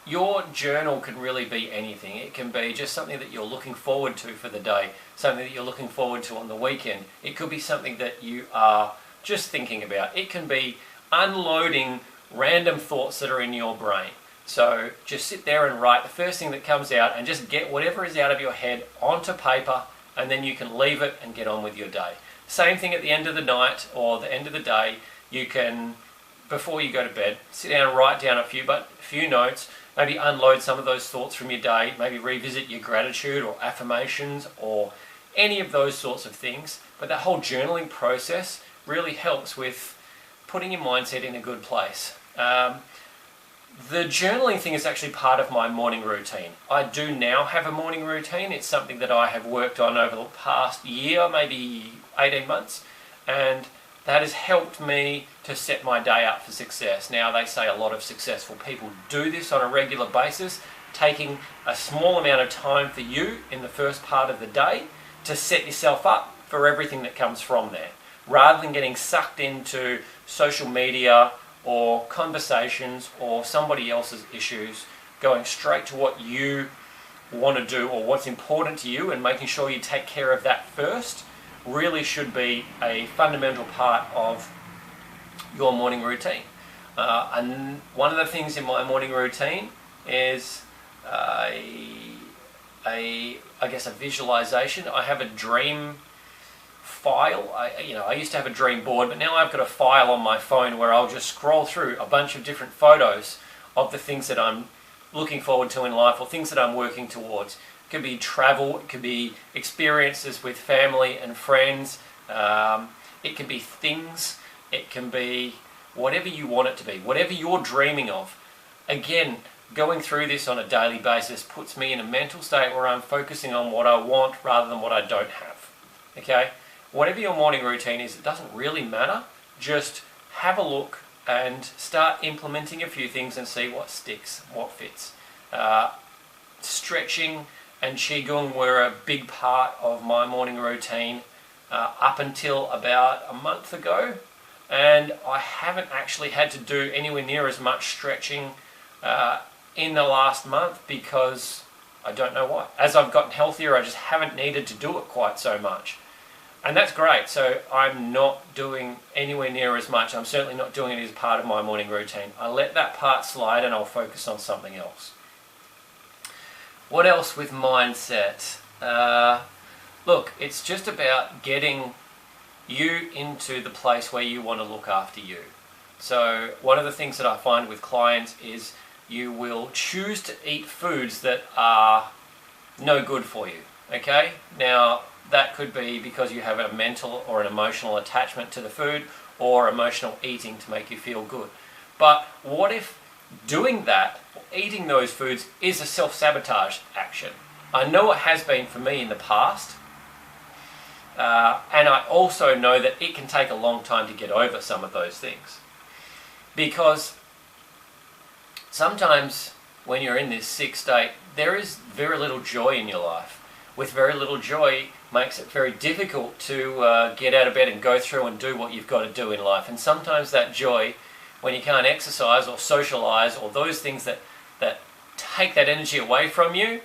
Speaker 1: your journal can really be anything. It can be just something that you're looking forward to for the day, something that you're looking forward to on the weekend. It could be something that you are just thinking about. It can be unloading random thoughts that are in your brain. So just sit there and write the first thing that comes out and just get whatever is out of your head onto paper, and then you can leave it and get on with your day. Same thing at the end of the night or the end of the day. You can, before you go to bed, sit down and write down a few notes, maybe unload some of those thoughts from your day, maybe revisit your gratitude or affirmations or any of those sorts of things. But that whole journaling process really helps with putting your mindset in a good place. The journaling thing is actually part of my morning routine. I do now have a morning routine. It's something that I have worked on over the past year, maybe 18 months, and that has helped me to set my day up for success. Now, they say a lot of successful people do this on a regular basis, taking a small amount of time for you in the first part of the day to set yourself up for everything that comes from there, rather than getting sucked into social media or conversations or somebody else's issues, going straight to what you want to do or what's important to you and making sure you take care of that first really should be a fundamental part of your morning routine. And one of the things in my morning routine is I guess a visualization. I have a dream file. I used to have a dream board, but now I've got a file on my phone where I'll just scroll through a bunch of different photos of the things that I'm looking forward to in life or things that I'm working towards. It could be travel, it could be experiences with family and friends, it can be things, it can be whatever you want it to be, whatever you're dreaming of. Again, going through this on a daily basis puts me in a mental state where I'm focusing on what I want rather than what I don't have. Okay? whatever your morning routine is, it doesn't really matter. Just have a look and start implementing a few things and see what sticks, what fits. Stretching and qigong were a big part of my morning routine up until about a month ago, and I haven't actually had to do anywhere near as much stretching in the last month because I don't know why. As I've gotten healthier, I just haven't needed to do it quite so much. And that's great. So I'm not doing anywhere near as much. I'm certainly not doing it as part of my morning routine. I let that part slide and I'll focus on something else. What else with mindset? Look, it's just about getting you into the place where you want to look after you. So one of the things that I find with clients is you will choose to eat foods that are no good for you. Okay? Now, that could be because you have a mental or an emotional attachment to the food, or emotional eating to make you feel good. But what if doing that, eating those foods, is a self-sabotage action? I know it has been for me in the past, and I also know that it can take a long time to get over some of those things. Because sometimes when you're in this sick state, there is very little joy in your life. With very little joy, makes it very difficult to get out of bed and go through and do what you've got to do in life. And sometimes that joy, when you can't exercise or socialize or those things that take that energy away from you,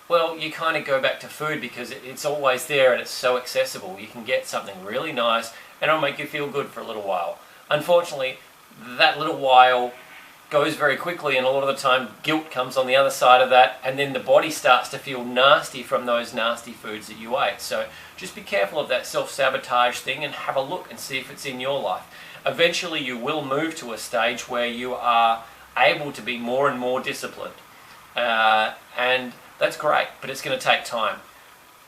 Speaker 1: well, you kind of go back to food because it's always there and it's so accessible. You can get something really nice and it'll make you feel good for a little while. Unfortunately, that little while goes very quickly, and a lot of the time guilt comes on the other side of that, and then the body starts to feel nasty from those nasty foods that you ate. So just be careful of that self-sabotage thing and have a look and see if it's in your life. Eventually you will move to a stage where you are able to be more and more disciplined, and that's great, but it's going to take time.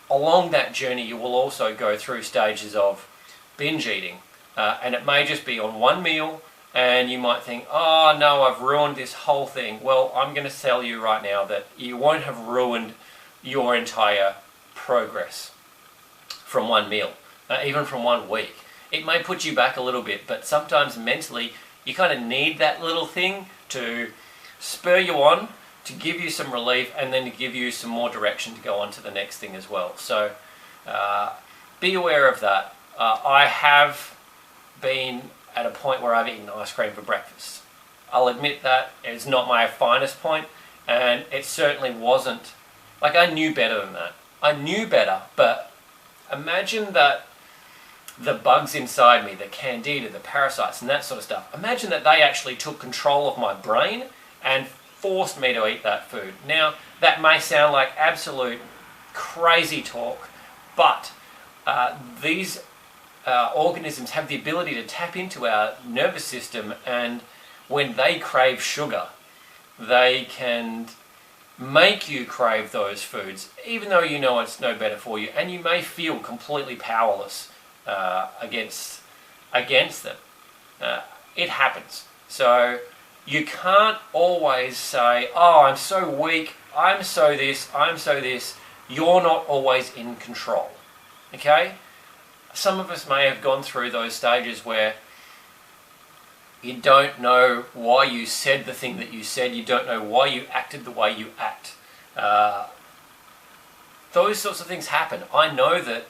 Speaker 1: Along that journey you will also go through stages of binge eating, and it may just be on one meal. And you might think, oh no, I've ruined this whole thing. Well, I'm going to tell you right now that you won't have ruined your entire progress from one meal, even from 1 week. It may put you back a little bit, but sometimes mentally you kind of need that little thing to spur you on, to give you some relief, and then to give you some more direction to go on to the next thing as well. So be aware of that. I have been at a point where I've eaten ice cream for breakfast. I'll admit that it's not my finest point, and it certainly wasn't, like, I knew better than that. I knew better, but imagine that the bugs inside me, the Candida, the parasites and that sort of stuff, imagine that they actually took control of my brain and forced me to eat that food. Now, that may sound like absolute crazy talk, but these organisms have the ability to tap into our nervous system, and when they crave sugar, they can make you crave those foods, even though you know it's no better for you, and you may feel completely powerless against them. It happens. So you can't always say, oh, I'm so weak, I'm so this, I'm so this. You're not always in control. Okay? Some of us may have gone through those stages where you don't know why you said the thing that you said, you don't know why you acted the way you act. Those sorts of things happen. I know that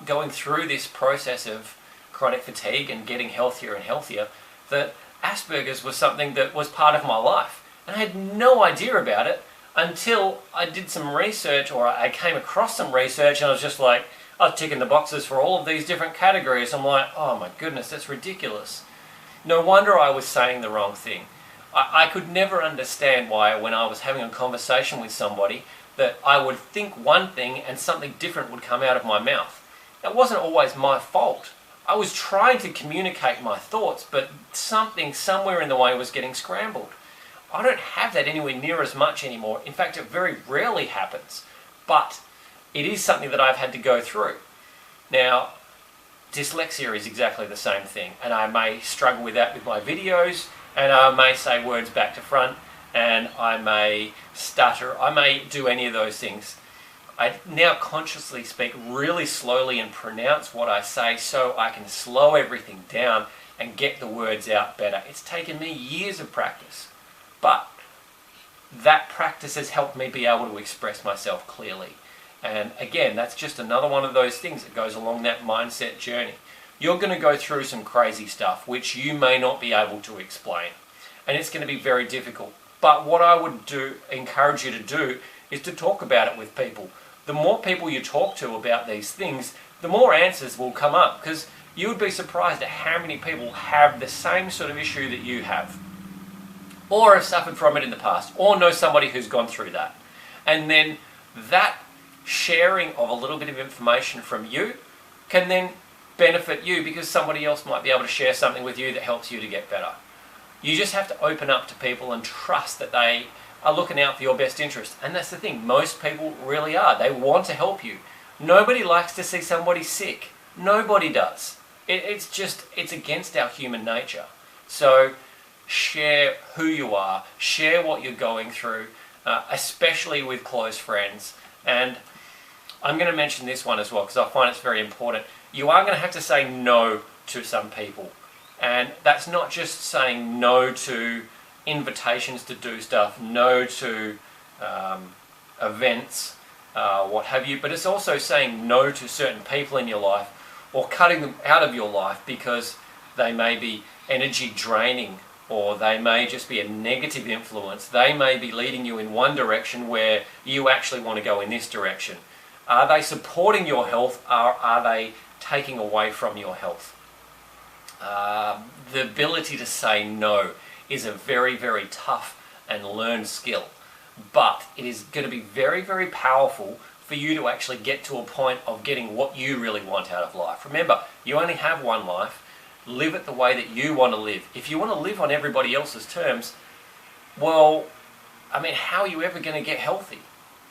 Speaker 1: going through this process of chronic fatigue and getting healthier and healthier, that Asperger's was something that was part of my life. And I had no idea about it until I did some research, or I came across some research, and I was just like, I was ticking the boxes for all of these different categories. I'm like, oh my goodness, that's ridiculous. No wonder I was saying the wrong thing. I could never understand why, when I was having a conversation with somebody, that I would think one thing and something different would come out of my mouth. That wasn't always my fault. I was trying to communicate my thoughts, but something somewhere in the way was getting scrambled. I don't have that anywhere near as much anymore. In fact, it very rarely happens. But it is something that I've had to go through. Now, dyslexia is exactly the same thing, and I may struggle with that with my videos, and I may say words back to front, and I may stutter, I may do any of those things. I now consciously speak really slowly and pronounce what I say so I can slow everything down and get the words out better. It's taken me years of practice, but that practice has helped me be able to express myself clearly. And again, that's just another one of those things that goes along that mindset journey. You're going to go through some crazy stuff which you may not be able to explain, and it's going to be very difficult. But what I would encourage you to do is to talk about it with people. The more people you talk to about these things, the more answers will come up, because you would be surprised at how many people have the same sort of issue that you have, or have suffered from it in the past, or know somebody who's gone through that. And then that sharing of a little bit of information from you can then benefit you, because somebody else might be able to share something with you that helps you to get better. You just have to open up to people and trust that they are looking out for your best interest. And that's the thing, most people really are. They want to help you. Nobody likes to see somebody sick. Nobody does. It's against our human nature. So share who you are, share what you're going through, especially with close friends. And I'm going to mention this one as well, because I find it's very important. You are going to have to say no to some people. And that's not just saying no to invitations to do stuff, no to events, what have you, but it's also saying no to certain people in your life, or cutting them out of your life because they may be energy draining, or they may just be a negative influence. They may be leading you in one direction where you actually want to go in this direction. Are they supporting your health, or are they taking away from your health? The ability to say no is a very, very tough and learned skill, but it is going to be very, very powerful for you to actually get to a point of getting what you really want out of life. Remember, you only have one life. Live it the way that you want to live. If you want to live on everybody else's terms, well, I mean, how are you ever going to get healthy?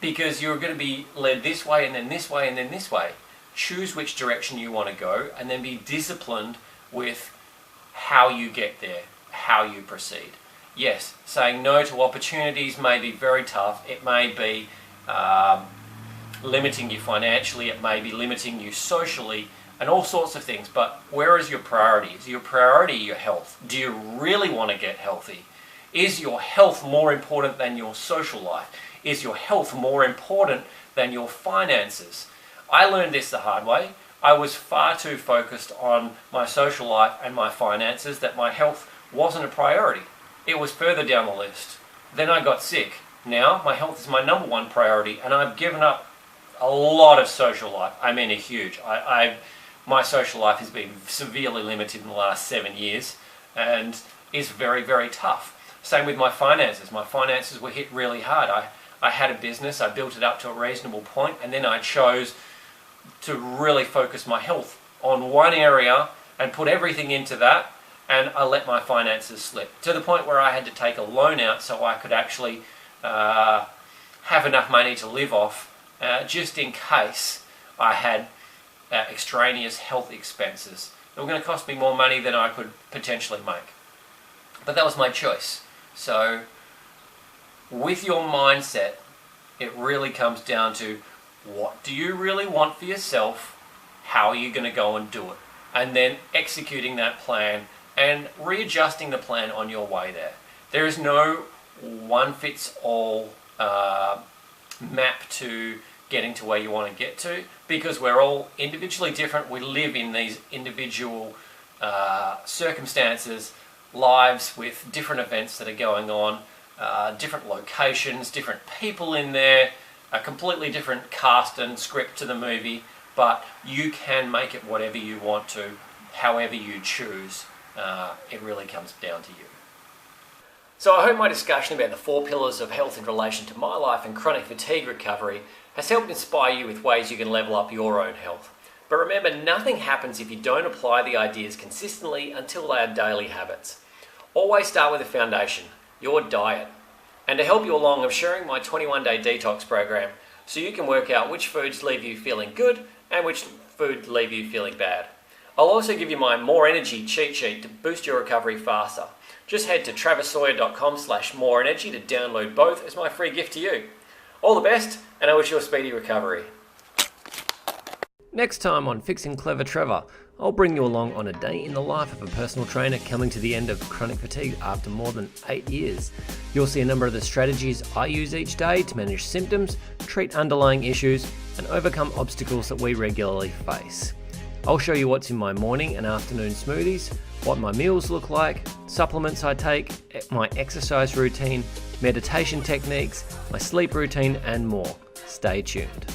Speaker 1: Because you're going to be led this way and then this way and then this way. Choose which direction you want to go, and then be disciplined with how you get there, how you proceed. Yes, saying no to opportunities may be very tough. It may be limiting you financially, it may be limiting you socially, and all sorts of things. But where is your priority? Is your priority your health? Do you really want to get healthy? Is your health more important than your social life? Is your health more important than your finances? I learned this the hard way. I was far too focused on my social life and my finances that my health wasn't a priority. It was further down the list. Then I got sick. Now my health is my number one priority, and I've given up a lot of social life. I mean, a huge. My social life has been severely limited in the last 7 years, and is very, very tough. Same with my finances. My finances were hit really hard. I had a business, I built it up to a reasonable point, and then I chose to really focus my health on one area and put everything into that, and I let my finances slip to the point where I had to take a loan out so I could actually have enough money to live off, just in case I had extraneous health expenses that were going to cost me more money than I could potentially make. But that was my choice. So with your mindset, it really comes down to, what do you really want for yourself? How are you going to go and do it? And then executing that plan and readjusting the plan on your way there. There is no one-fits-all map to getting to where you want to get to, because we're all individually different. We live in these individual circumstances, lives with different events that are going on, different locations, different people in there, a completely different cast and script to the movie, but you can make it whatever you want to, however you choose. It really comes down to you. So I hope my discussion about the 4 pillars of health in relation to my life and chronic fatigue recovery has helped inspire you with ways you can level up your own health. But remember, nothing happens if you don't apply the ideas consistently until they are daily habits. Always start with the foundation, your diet. And to help you along, I'm sharing my 21-day detox program so you can work out which foods leave you feeling good and which foods leave you feeling bad. I'll also give you my More Energy cheat sheet to boost your recovery faster. Just head to travissawyer.com/moreenergy to download both as my free gift to you. All the best, and I wish you a speedy recovery. Next time on Fixing Clever Trevor, I'll bring you along on a day in the life of a personal trainer coming to the end of chronic fatigue after more than 8 years. You'll see a number of the strategies I use each day to manage symptoms, treat underlying issues, and overcome obstacles that we regularly face. I'll show you what's in my morning and afternoon smoothies, what my meals look like, supplements I take, my exercise routine, meditation techniques, my sleep routine, and more. Stay tuned.